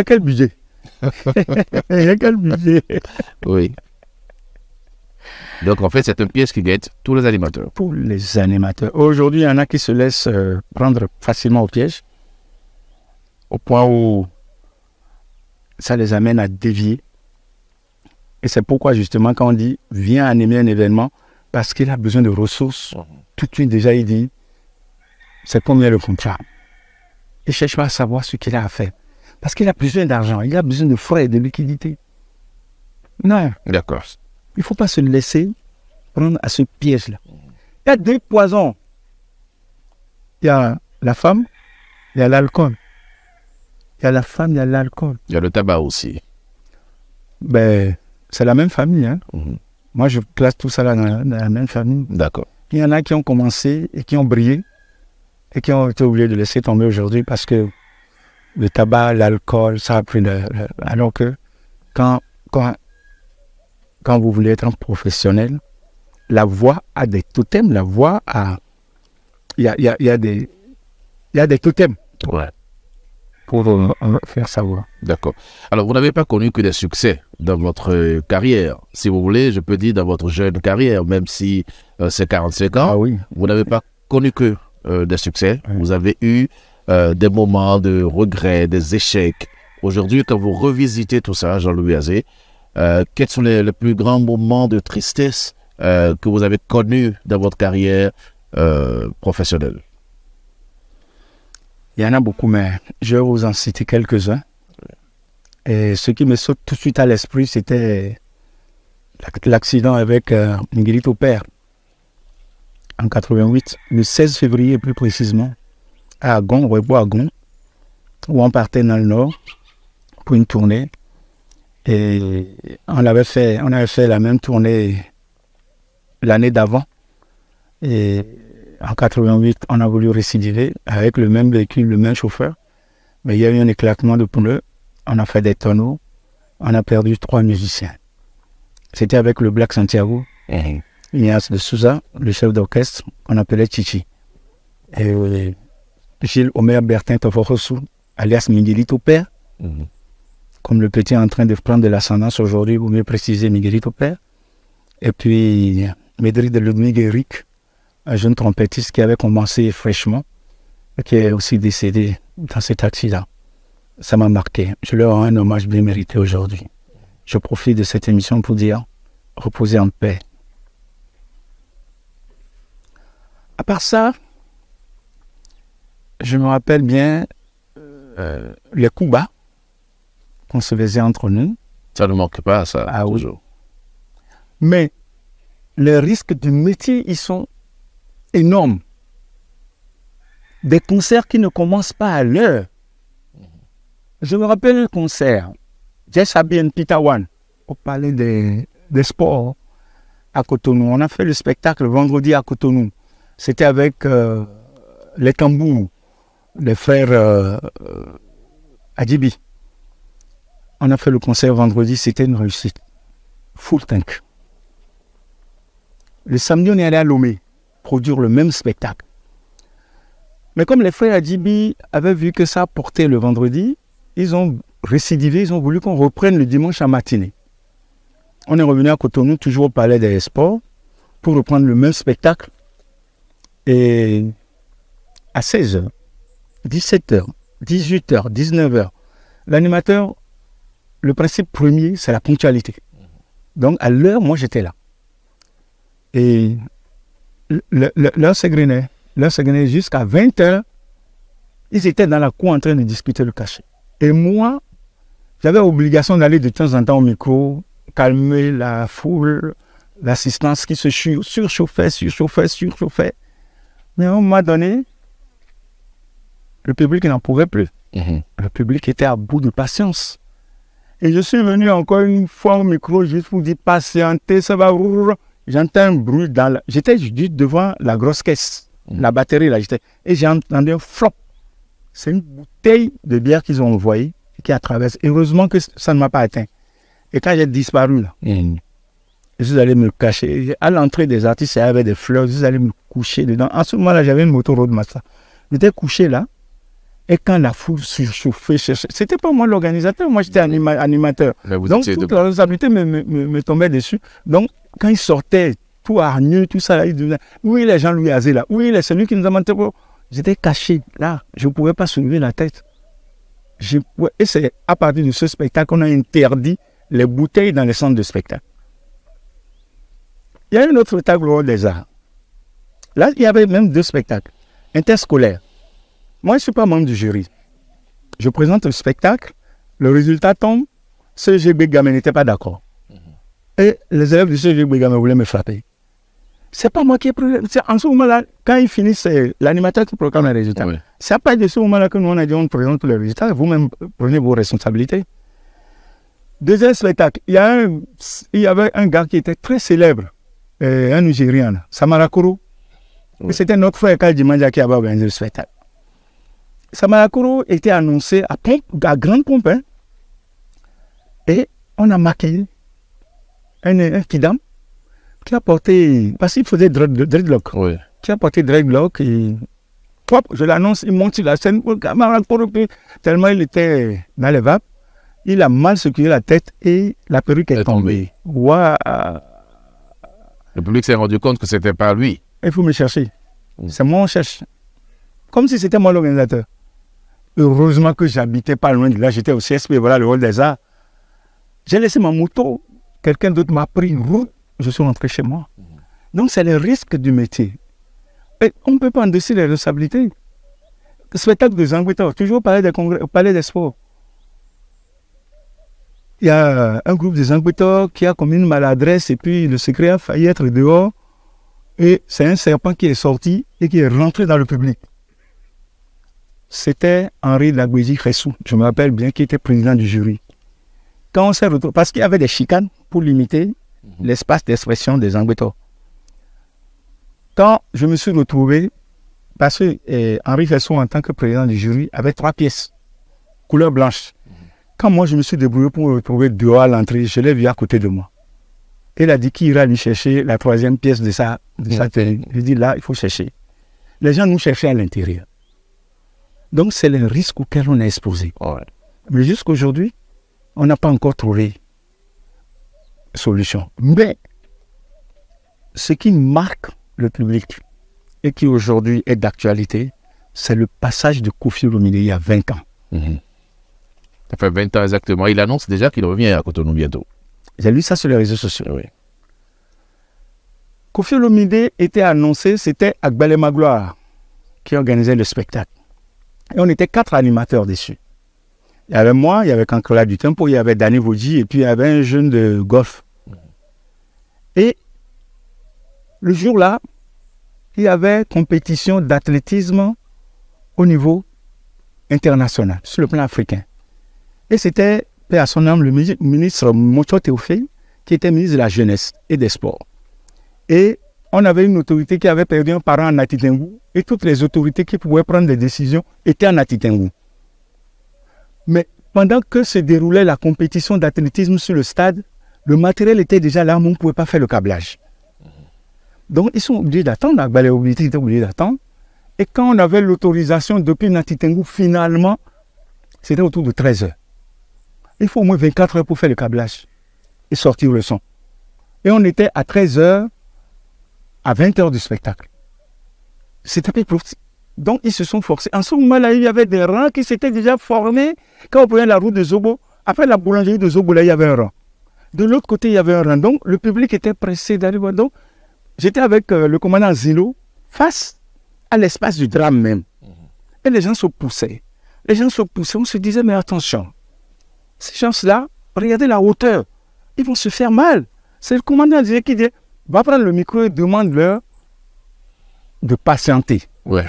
quel budget? J'ai quel budget? Oui. Donc en fait, c'est un piège qui guette tous les animateurs. Tous les animateurs. Aujourd'hui, il y en a qui se laissent prendre facilement au piège, au point où ça les amène à dévier. Et c'est pourquoi justement quand on dit viens animer un événement, parce qu'il a besoin de ressources, tout de suite déjà il dit c'est combien le contrat. Il ne cherche pas à savoir ce qu'il a à faire. Parce qu'il a besoin d'argent, il a besoin de frais et de liquidité. Non. D'accord. Il ne faut pas se laisser prendre à ce piège-là. Il y a 2 poisons. Il y a la femme, il y a l'alcool. Il y a la femme, il y a l'alcool. Il y a le tabac aussi. C'est la même famille. Hein. Moi, je classe tout ça là dans la même famille. D'accord. Il y en a qui ont commencé et qui ont brillé et qui ont été obligés de laisser tomber aujourd'hui parce que le tabac, l'alcool, ça a pris alors que quand vous voulez être un professionnel, la voix a des totems, la voix a... Il y a des totems. Ouais. Pour faire savoir. D'accord. Alors, vous n'avez pas connu que des succès dans votre carrière. Si vous voulez, je peux dire dans votre jeune carrière, même si c'est 45 ans, Ah oui. vous n'avez pas connu que des succès, vous avez eu des moments de regret, des échecs. Aujourd'hui, quand vous revisitez tout ça, Jean-Louis Azé, quels sont les plus grands moments de tristesse que vous avez connus dans votre carrière professionnelle? Il y en a beaucoup, mais je vais vous en citer quelques-uns. Et ce qui me saute tout de suite à l'esprit, c'était l'accident avec Miguelito Père en 88, le 16 février plus précisément, à Agon, au Agon, où on partait dans le nord pour une tournée. Et on avait fait la même tournée l'année d'avant. Et en 88, on a voulu récidiver avec le même véhicule, le même chauffeur. Mais il y a eu un éclatement de pneus. On a fait des tonneaux. On a perdu 3 musiciens. C'était avec le Black Santiago, Ignace de Souza, le chef d'orchestre, qu'on appelait Chichi. Et Gilles Omer Bertin Toforosu, alias Miguelito Père, comme le petit est en train de prendre de l'ascendance aujourd'hui, ou mieux préciser Miguelito Père. Et puis Médéric de Ludwig Eric, un jeune trompettiste qui avait commencé fraîchement, et qui est aussi décédé dans cet accident. Ça m'a marqué. Je leur rends un hommage bien mérité aujourd'hui. Je profite de cette émission pour dire reposez en paix. À part ça, je me rappelle bien les coups bas qu'on se faisait entre nous. Ça ne manque pas, ça, toujours. Oui. Mais les risques du métier, ils sont énormes. Des concerts qui ne commencent pas à l'heure. Je me rappelle un concert, Jess Abien Pitawan, au Palais des Sports à Cotonou. On a fait le spectacle vendredi à Cotonou. C'était avec les tambours, les frères Adjibi. On a fait le concert vendredi, c'était une réussite. Full tank. Le samedi, on est allé à Lomé produire le même spectacle. Mais comme les frères Adjibi avaient vu que ça portait le vendredi, ils ont récidivé, ils ont voulu qu'on reprenne le dimanche à matinée. On est revenu à Cotonou, toujours au Palais des Sports, pour reprendre le même spectacle. Et à 16h, 17h, 18h, 19h, l'animateur, le principe premier, c'est la ponctualité. Donc à l'heure, moi j'étais là. Et l'heure s'égrenait jusqu'à 20h. Ils étaient dans la cour en train de discuter le cachet. Et moi, j'avais l'obligation d'aller de temps en temps au micro, calmer la foule, l'assistance qui se surchauffait. Mais à un moment donné, le public n'en pouvait plus. Le public était à bout de patience. Et je suis venu encore une fois au micro juste pour dire patientez, ça va. J'entends un bruit J'étais juste devant la grosse caisse, la batterie là. Et j'ai entendu un flop. C'est une bouteille de bière qu'ils ont envoyée qui a traversé. Heureusement que ça ne m'a pas atteint. Et quand j'ai disparu là, je suis allé me cacher. À l'entrée des artistes, il y avait des fleurs. Je suis allé me coucher dedans. En ce moment-là, j'avais une moto Roadmaster. J'étais couché là. Et quand la foule surchauffait, c'était pas moi l'organisateur, moi j'étais animateur. Donc toute la responsabilité me tombait dessus. Donc quand il sortait, tout hargneux, tout ça, là, il disait, oui, les Jean-Louis Azé là, oui, c'est celui qui nous a monté. J'étais caché là, je ne pouvais pas soulever la tête. Et c'est à partir de ce spectacle qu'on a interdit les bouteilles dans les centres de spectacle. Il y a un autre spectacle au Hall des Arts. Là, il y avait même 2 spectacles interscolaires. Moi, je ne suis pas membre du jury. Je présente le spectacle, le résultat tombe, CGB Gamé n'était pas d'accord. Et les élèves du CGB Gamé voulaient me frapper. Ce n'est pas moi qui ai pris. En ce moment-là, quand ils finissent, c'est l'animateur qui proclame les résultats. Oui. C'est à partir de ce moment-là que nous, on a dit on présente tous les résultats, et vous-même prenez vos responsabilités. Deuxième spectacle, il y avait un gars qui était très célèbre, un Nigérian, Samarakuru. Oui. C'était notre frère Kaldi Mandja qui avait organisé le spectacle. Samarakuru était annoncé à grande pompe. Hein, et on a marqué un kidam qui a porté, parce qu'il faisait dreadlock. Oui. Qui a porté dreadlock et hop, je l'annonce, il monte sur la scène. Tellement il était dans les vapes, il a mal secoué la tête et la perruque est tombée. Wow. Le public s'est rendu compte que c'était pas lui. Il faut me chercher. C'est moi on cherche. comme si c'était moi l'organisateur. Heureusement que j'habitais pas loin de là, j'étais au CSP, voilà le rôle des arts. J'ai laissé ma moto, quelqu'un d'autre m'a pris une route, je suis rentré chez moi. Donc c'est le risque du métier. Et on ne peut pas endosser les responsabilités. Le spectacle de Zangweta, toujours au palais des congrès, au palais des sports. Il y a un groupe de Zangweta qui a commis une maladresse et puis le secret a failli être dehors. Et c'est un serpent qui est sorti et qui est rentré dans le public. C'était Henri Lagouéji Khessou, je me rappelle bien, qui était président du jury. Quand on s'est retrouvé, parce qu'il y avait des chicanes pour limiter l'espace d'expression des Zangweta. Quand je me suis retrouvé, parce que Henri Khessou, en tant que président du jury, avait 3 pièces, couleur blanche. Quand moi, je me suis débrouillé pour me retrouver dehors à l'entrée, je l'ai vu à côté de moi. Il a dit qu'il ira lui chercher la 3e pièce de sa tenue. Je dis là, il faut chercher. Les gens nous cherchaient à l'intérieur. Donc, c'est le risque auquel on est exposé. Ouais. Mais jusqu'aujourd'hui, on n'a pas encore trouvé solution. Mais, ce qui marque le public et qui aujourd'hui est d'actualité, c'est le passage de Koffi Olomide il y a 20 ans. Ça fait 20 ans exactement. Il annonce déjà qu'il revient à Cotonou bientôt. J'ai lu ça sur les réseaux sociaux. Oui. Koffi Olomide était annoncé, c'était Agbale Magloire qui organisait le spectacle. Et on était 4 animateurs dessus. Il y avait moi, il y avait Kankola du Tempo, il y avait Danny Vodji et puis il y avait un jeune de golf. Et le jour-là, il y avait compétition d'athlétisme au niveau international, sur le plan africain. Et c'était, paix à son âme, le ministre Mocho Théophile, qui était ministre de la Jeunesse et des Sports. Et on avait une autorité qui avait perdu un parent en Atitengou, et toutes les autorités qui pouvaient prendre des décisions étaient en Atitengou. Mais pendant que se déroulait la compétition d'athlétisme sur le stade, le matériel était déjà là, mais on ne pouvait pas faire le câblage. Donc ils sont obligés d'attendre, les autorités étaient obligés d'attendre. Et quand on avait l'autorisation depuis Natitengou, finalement, c'était autour de 13 heures. Il faut au moins 24 heures pour faire le câblage et sortir le son. Et on était à 13 heures, à 20 heures du spectacle. C'était plus. Donc ils se sont forcés. En ce moment-là, il y avait des rangs qui s'étaient déjà formés. Quand on prenait la route de Zobo, après la boulangerie de Zobo, là, il y avait un rang. De l'autre côté, il y avait un rang. Donc le public était pressé d'arriver. Donc j'étais avec le commandant Zilo face à l'espace du drame même. Et les gens se poussaient. Les gens se poussaient. On se disait, mais attention, ces gens-là, regardez la hauteur. Ils vont se faire mal. C'est le commandant qui dit, va prendre le micro et demande-leur de patienter. Ouais.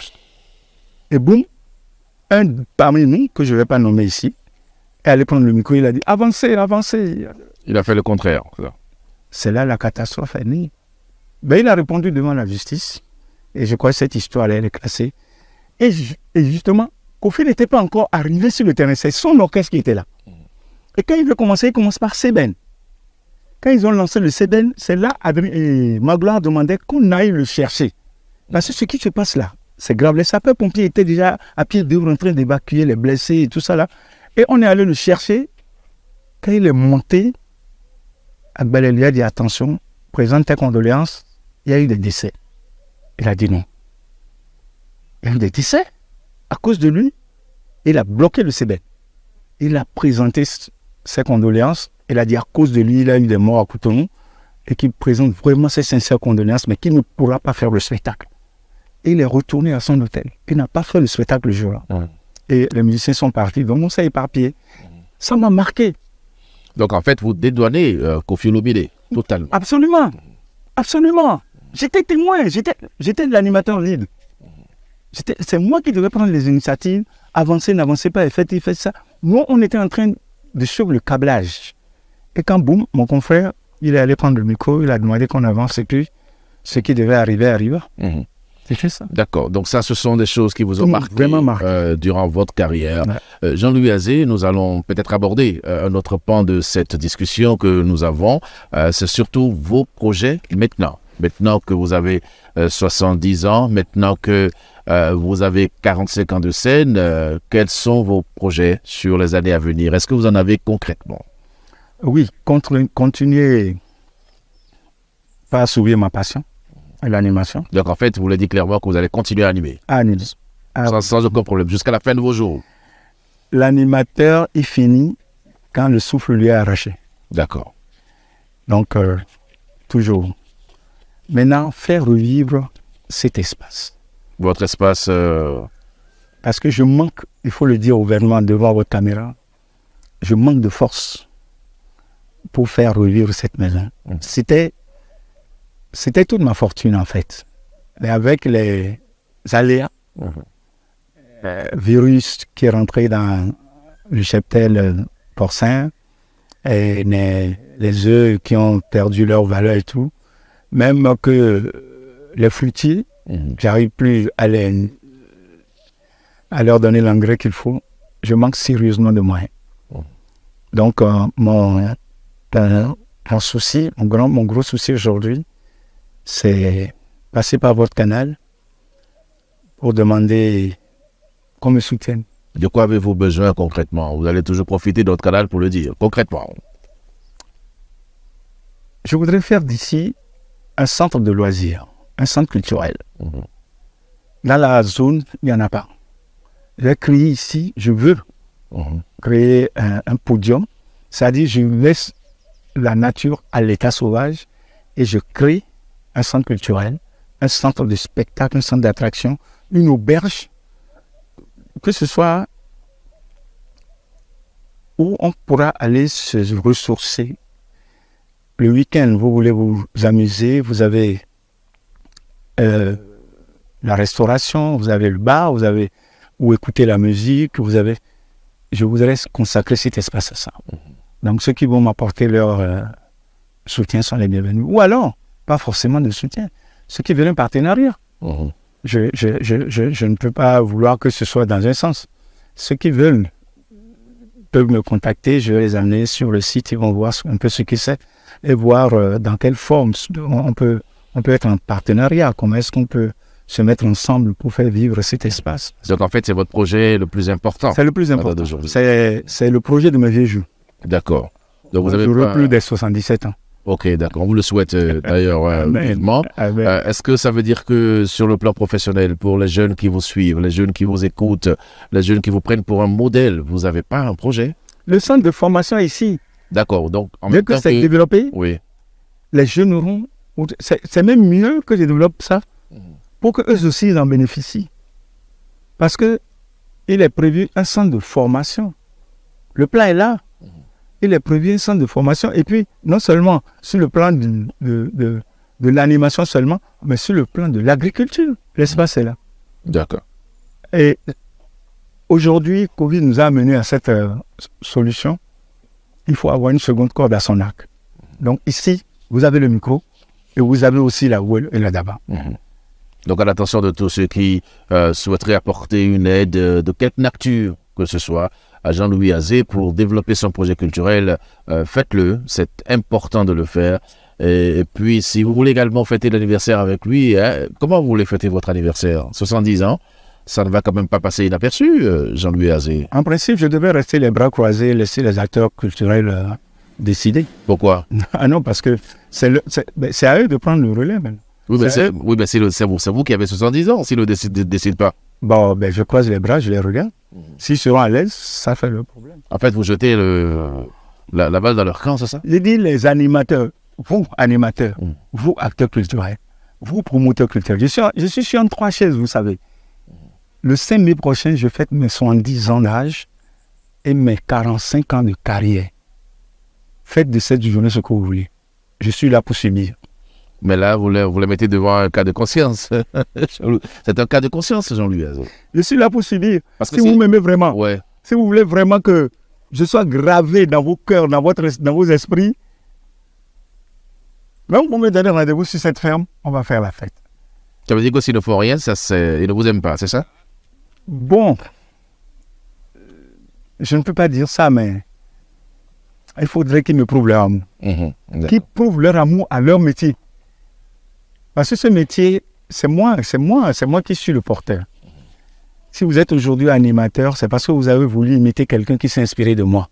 Et boum, un parmi nous, que je ne vais pas nommer ici, est allé prendre le micro, il a dit, avancez, avancez. Il a fait le contraire. C'est là la catastrophe est née. Ben, il a répondu devant la justice. Et je crois que cette histoire, elle est classée. Et justement, Koffi n'était pas encore arrivé sur le terrain. C'est son orchestre qui était là. Et quand il veut commencer, il commence par Seben. Quand ils ont lancé le Seben, c'est là que Magloire demandait qu'on aille le chercher. Parce que ce qui se passe là, c'est grave. Les sapeurs-pompiers étaient déjà à pied d'œuvre en train d'évacuer les blessés et tout ça là. Et on est allé le chercher. Quand il est monté, Agbale lui a dit attention, présente tes condoléances, il y a eu des décès. Il a dit non. Il y a eu des décès à cause de lui. Il a bloqué le Seben. Il a présenté ses condoléances. Il a dit à cause de lui, il a eu des morts à Cotonou et qu'il présente vraiment ses sincères condoléances, mais qu'il ne pourra pas faire le spectacle. Et il est retourné à son hôtel. Il n'a pas fait le spectacle le jour-là. Ouais. Et les musiciens sont partis, donc on s'est éparpillé. Ça m'a marqué. Donc en fait, vous dédouanez Koffi Olomide, totalement. Absolument. Absolument. J'étais témoin, j'étais l'animateur lead. C'est moi qui devais prendre les initiatives, avancer, n'avancer pas, et faites ça. Nous, on était en train de suivre le câblage. Et quand, boum, mon confrère, il est allé prendre le micro, il a demandé qu'on avance, et puis ce qui devait arriver arriva. C'était ça. D'accord. Donc ça, ce sont des choses qui vous ont marqué durant votre carrière. Ouais. Jean-Louis Azé, nous allons peut-être aborder un autre pan de cette discussion que nous avons. C'est surtout vos projets maintenant. Maintenant que vous avez 70 ans, maintenant que vous avez 45 ans de scène, quels sont vos projets sur les années à venir? Est-ce que vous en avez concrètement? Oui, continuer par assouvir ma passion, l'animation. Donc en fait, vous voulez dire clairement que vous allez continuer à animer? À animer. Sans aucun problème, jusqu'à la fin de vos jours. L'animateur, il finit quand le souffle lui est arraché. D'accord. Donc, toujours. Maintenant, faire revivre cet espace. Votre espace... Parce que je manque, il faut le dire ouvertement devant votre caméra, je manque de force pour faire revivre cette maison. C'était toute ma fortune en fait. Mais avec les aléas, virus qui est rentré dans le cheptel porcin, et les œufs qui ont perdu leur valeur et tout, même que les fruitiers, j'arrive plus à leur donner l'engrais qu'il faut, je manque sérieusement de moyens. Donc, mon souci, mon gros souci aujourd'hui, c'est passer par votre canal pour demander qu'on me soutienne. De quoi avez-vous besoin concrètement? Vous allez toujours profiter de notre canal pour le dire, concrètement. Je voudrais faire d'ici un centre de loisirs, un centre culturel. Dans la zone, il n'y en a pas. J'ai créé ici, je veux créer un podium, c'est-à-dire je laisse la nature à l'état sauvage et je crée un centre culturel, un centre de spectacle, un centre d'attraction, une auberge, que ce soit où on pourra aller se ressourcer. Le week-end, vous voulez vous amuser, vous avez la restauration, vous avez le bar, vous avez où écouter la musique, je voudrais consacrer cet espace à ça. Donc ceux qui vont m'apporter leur soutien sont les bienvenus. Ou alors, pas forcément de soutien, ceux qui veulent un partenariat. Je ne peux pas vouloir que ce soit dans un sens. Ceux qui veulent peuvent me contacter, je vais les amener sur le site, ils vont voir un peu ce que c'est et voir dans quelle forme on peut être en partenariat, comment est-ce qu'on peut se mettre ensemble pour faire vivre cet espace. Donc en fait, c'est votre projet le plus important. C'est le plus important. C'est le projet de mes vieux jours. D'accord. Donc vous avez plus de 77 ans. Ok, d'accord. On vous le souhaite d'ailleurs vivement. Est-ce que ça veut dire que sur le plan professionnel, pour les jeunes qui vous suivent, les jeunes qui vous écoutent, les jeunes qui vous prennent pour un modèle, vous n'avez pas un projet? Le centre de formation est ici. D'accord. Donc en même temps que c'est développé, oui, les jeunes auront... C'est même mieux que je développe ça pour qu'eux aussi ils en bénéficient. Parce qu'il est prévu un centre de formation. Le plan est là. Il est prévu un centre de formation. Et puis, non seulement sur le plan de l'animation seulement, mais sur le plan de l'agriculture. L'espace est là. D'accord. Et aujourd'hui, Covid nous a amené à cette solution. Il faut avoir une seconde corde à son arc. Donc ici, vous avez le micro et vous avez aussi la ouelle et la daba. Donc à l'attention de tous ceux qui souhaiteraient apporter une aide de quelque nature que ce soit à Jean-Louis Azé pour développer son projet culturel, faites-le, c'est important de le faire. Et puis si vous voulez également fêter l'anniversaire avec lui, comment vous voulez fêter votre anniversaire? 70 ans, ça ne va quand même pas passer inaperçu, Jean-Louis Azé. En principe, je devais rester les bras croisés, laisser les acteurs culturels décider. Pourquoi? Ah non, parce que c'est à eux de prendre le relais maintenant. Oui, mais c'est vous qui avez 70 ans s'ils ne décident pas. Bon, je croise les bras, je les regarde. S'ils seront à l'aise, ça fait le problème. En fait, vous jetez la balle dans leur camp, c'est ça? J'ai dit les animateurs, vous animateurs, vous acteurs culturels, vous promoteurs culturels. Je suis sur 3 chaises, vous savez. Le 5 mai prochain, je fête mes 70 ans d'âge et mes 45 ans de carrière. Faites de cette journée ce que vous voulez. Je suis là pour subir. Mais là, vous les mettez devant un cas de conscience. C'est un cas de conscience, Jean-Louis Azé. Je suis là pour subir. Parce que si vous m'aimez vraiment, si vous voulez vraiment que je sois gravé dans vos cœurs, dans vos esprits, même pour me donner rendez-vous sur cette ferme, on va faire la fête. Ça veut dire que s'ils ne font rien, ils ne vous aiment pas, c'est ça? Bon, je ne peux pas dire ça, mais il faudrait qu'ils me prouvent leur amour. Qu'ils prouvent leur amour à leur métier. Parce que ce métier, c'est moi qui suis le porteur. Si vous êtes aujourd'hui animateur, c'est parce que vous avez voulu imiter quelqu'un qui s'est inspiré de moi.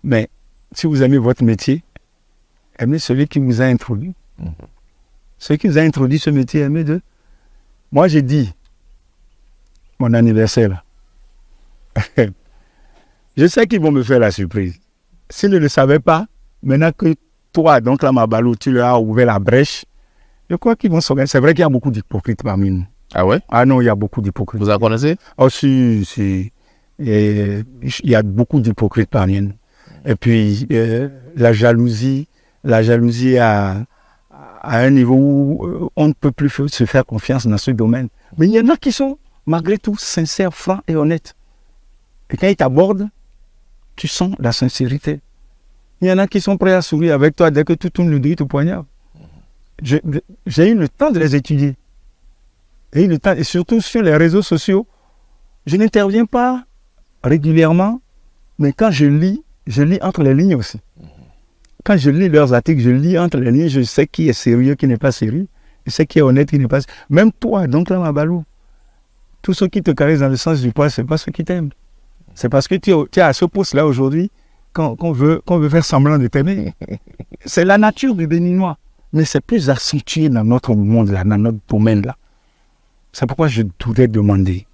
Mais si vous aimez votre métier, aimez celui qui vous a introduit. Celui qui vous a introduit ce métier, aimez-le. Moi, j'ai dit, mon anniversaire, là. Je sais qu'ils vont me faire la surprise. S'ils ne le savaient pas, maintenant que toi, donc là, Mabalou, tu leur as ouvert la brèche, je crois qu'ils vont s'organiser. C'est vrai qu'il y a beaucoup d'hypocrites parmi nous. Ah ouais? Ah non, il y a beaucoup d'hypocrites. Vous en connaissez? Oh si. Et il y a beaucoup d'hypocrites parmi nous. Et puis, la jalousie à un niveau où on ne peut plus se faire confiance dans ce domaine. Mais il y en a qui sont, malgré tout, sincères, francs et honnêtes. Et quand ils t'abordent, tu sens la sincérité. Il y en a qui sont prêts à sourire avec toi dès que tu tournes le dos, tu poignardes. J'ai eu le temps de les étudier. Et surtout sur les réseaux sociaux, je n'interviens pas régulièrement, mais quand je lis entre les lignes aussi. Quand je lis leurs articles, je lis entre les lignes, je sais qui est sérieux, qui n'est pas sérieux, je sais qui est honnête, qui n'est pas sérieux. Même toi, donc là, Mabalou, tous ceux qui te caressent dans le sens du poil, ce n'est pas ceux qui t'aiment. C'est parce que tu es à ce poste-là aujourd'hui qu'on veut faire semblant de t'aimer. C'est la nature du Béninois. Mais c'est plus accentué dans notre monde, là, dans notre domaine-là. C'est pourquoi je voudrais demander.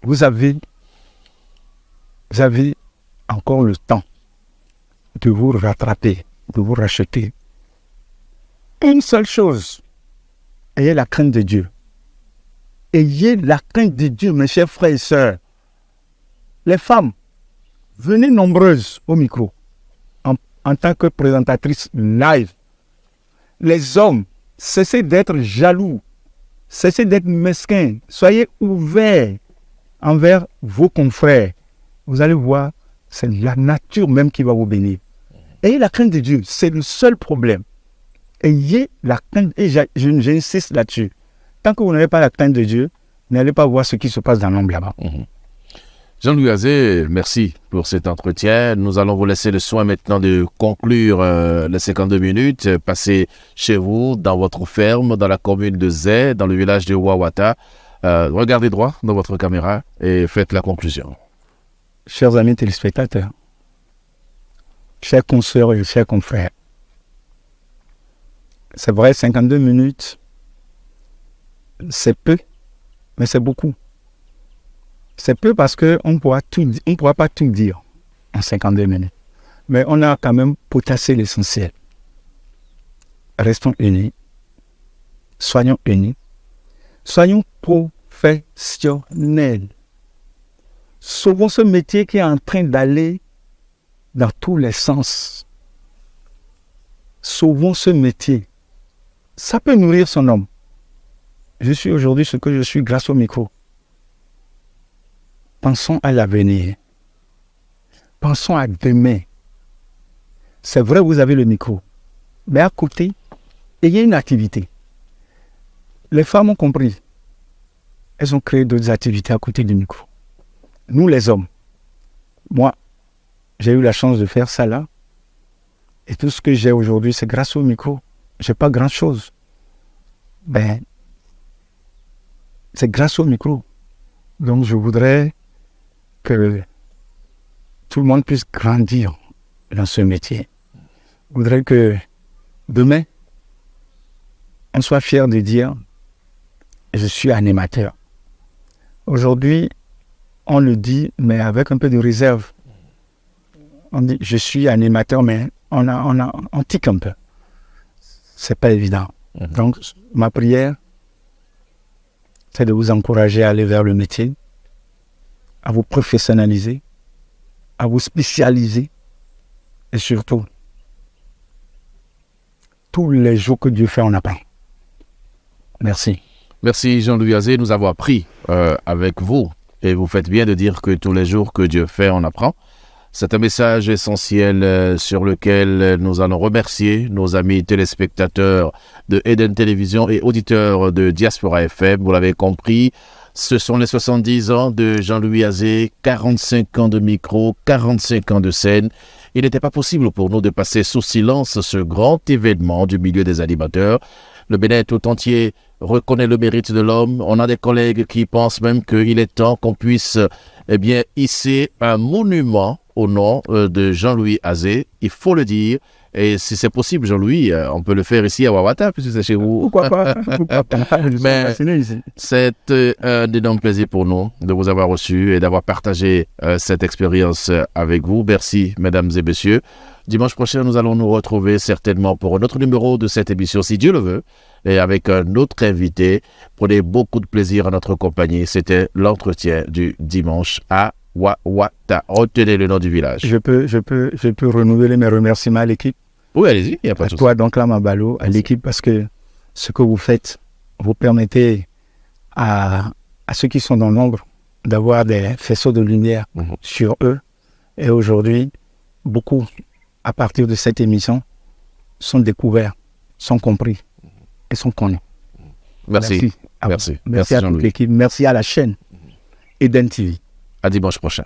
Vous avez encore le temps de vous rattraper, de vous racheter. Une seule chose. Ayez la crainte de Dieu. Ayez la crainte de Dieu, mes chers frères et sœurs. Les femmes, venez nombreuses au micro en tant que présentatrices live. Les hommes, cessez d'être jaloux, cessez d'être mesquins, soyez ouverts envers vos confrères. Vous allez voir, c'est la nature même qui va vous bénir. Ayez la crainte de Dieu, c'est le seul problème. Ayez la crainte, et j'insiste là-dessus. Tant que vous n'avez pas la crainte de Dieu, vous n'allez pas voir ce qui se passe dans l'ombre là-bas. Jean-Louis Azé, merci pour cet entretien. Nous allons vous laisser le soin maintenant de conclure les 52 minutes. Passez chez vous, dans votre ferme, dans la commune de Zé, dans le village de Wawata. Regardez droit dans votre caméra et faites la conclusion. Chers amis téléspectateurs, chers consoeurs et chers confrères, c'est vrai, 52 minutes, c'est peu, mais c'est beaucoup. C'est peu parce qu'on ne pourra pas tout dire en 52 minutes. Mais on a quand même potassé l'essentiel. Restons unis. Soyons unis. Soyons professionnels. Sauvons ce métier qui est en train d'aller dans tous les sens. Sauvons ce métier. Ça peut nourrir son homme. Je suis aujourd'hui ce que je suis grâce au micro. Pensons à l'avenir. Pensons à demain. C'est vrai, vous avez le micro. Mais à côté, ayez une activité. Les femmes ont compris. Elles ont créé d'autres activités à côté du micro. Nous, les hommes, moi, j'ai eu la chance de faire ça là. Et tout ce que j'ai aujourd'hui, c'est grâce au micro. Je n'ai pas grand-chose. Ben, c'est grâce au micro. Donc, je voudrais que tout le monde puisse grandir dans ce métier. Je voudrais que demain, on soit fier de dire « je suis animateur ». Aujourd'hui, on le dit, mais avec un peu de réserve. On dit « je suis animateur », mais on tique un peu. C'est pas évident. Donc, ma prière, c'est de vous encourager à aller vers le métier, à vous professionnaliser, à vous spécialiser et surtout, tous les jours que Dieu fait, on apprend. Merci. Merci Jean-Louis Azé, nous avons appris avec vous et vous faites bien de dire que tous les jours que Dieu fait, on apprend. C'est un message essentiel sur lequel nous allons remercier nos amis téléspectateurs de Eden Télévision et auditeurs de Diaspora FM. Vous l'avez compris, ce sont les 70 ans de Jean-Louis Azé, 45 ans de micro, 45 ans de scène. Il n'était pas possible pour nous de passer sous silence ce grand événement du milieu des animateurs. Le Bénin tout entier reconnaît le mérite de l'homme. On a des collègues qui pensent même qu'il est temps qu'on puisse hisser un monument au nom de Jean-Louis Azé. Il faut le dire. Et si c'est possible, Jean-Louis, on peut le faire ici à Wawata, puisque c'est chez vous. Pourquoi pas? Pourquoi pas? Mais c'est un énorme plaisir pour nous de vous avoir reçu et d'avoir partagé cette expérience avec vous. Merci, mesdames et messieurs. Dimanche prochain, nous allons nous retrouver certainement pour un autre numéro de cette émission, si Dieu le veut, et avec un autre invité. Prenez beaucoup de plaisir à notre compagnie. C'était l'entretien du dimanche à Wawata. Retenez le nom du village. Je peux renouveler mes remerciements à l'équipe. Oui, allez-y, il n'y a pas de souci. À toi, donc là, Mabalo, à l'équipe, parce que ce que vous faites, vous permettez à ceux qui sont dans l'ombre d'avoir des faisceaux de lumière sur eux. Et aujourd'hui, beaucoup, à partir de cette émission, sont découverts, sont compris et sont connus. Merci. Merci à toute l'équipe. Merci à la chaîne Eden TV. À dimanche prochain.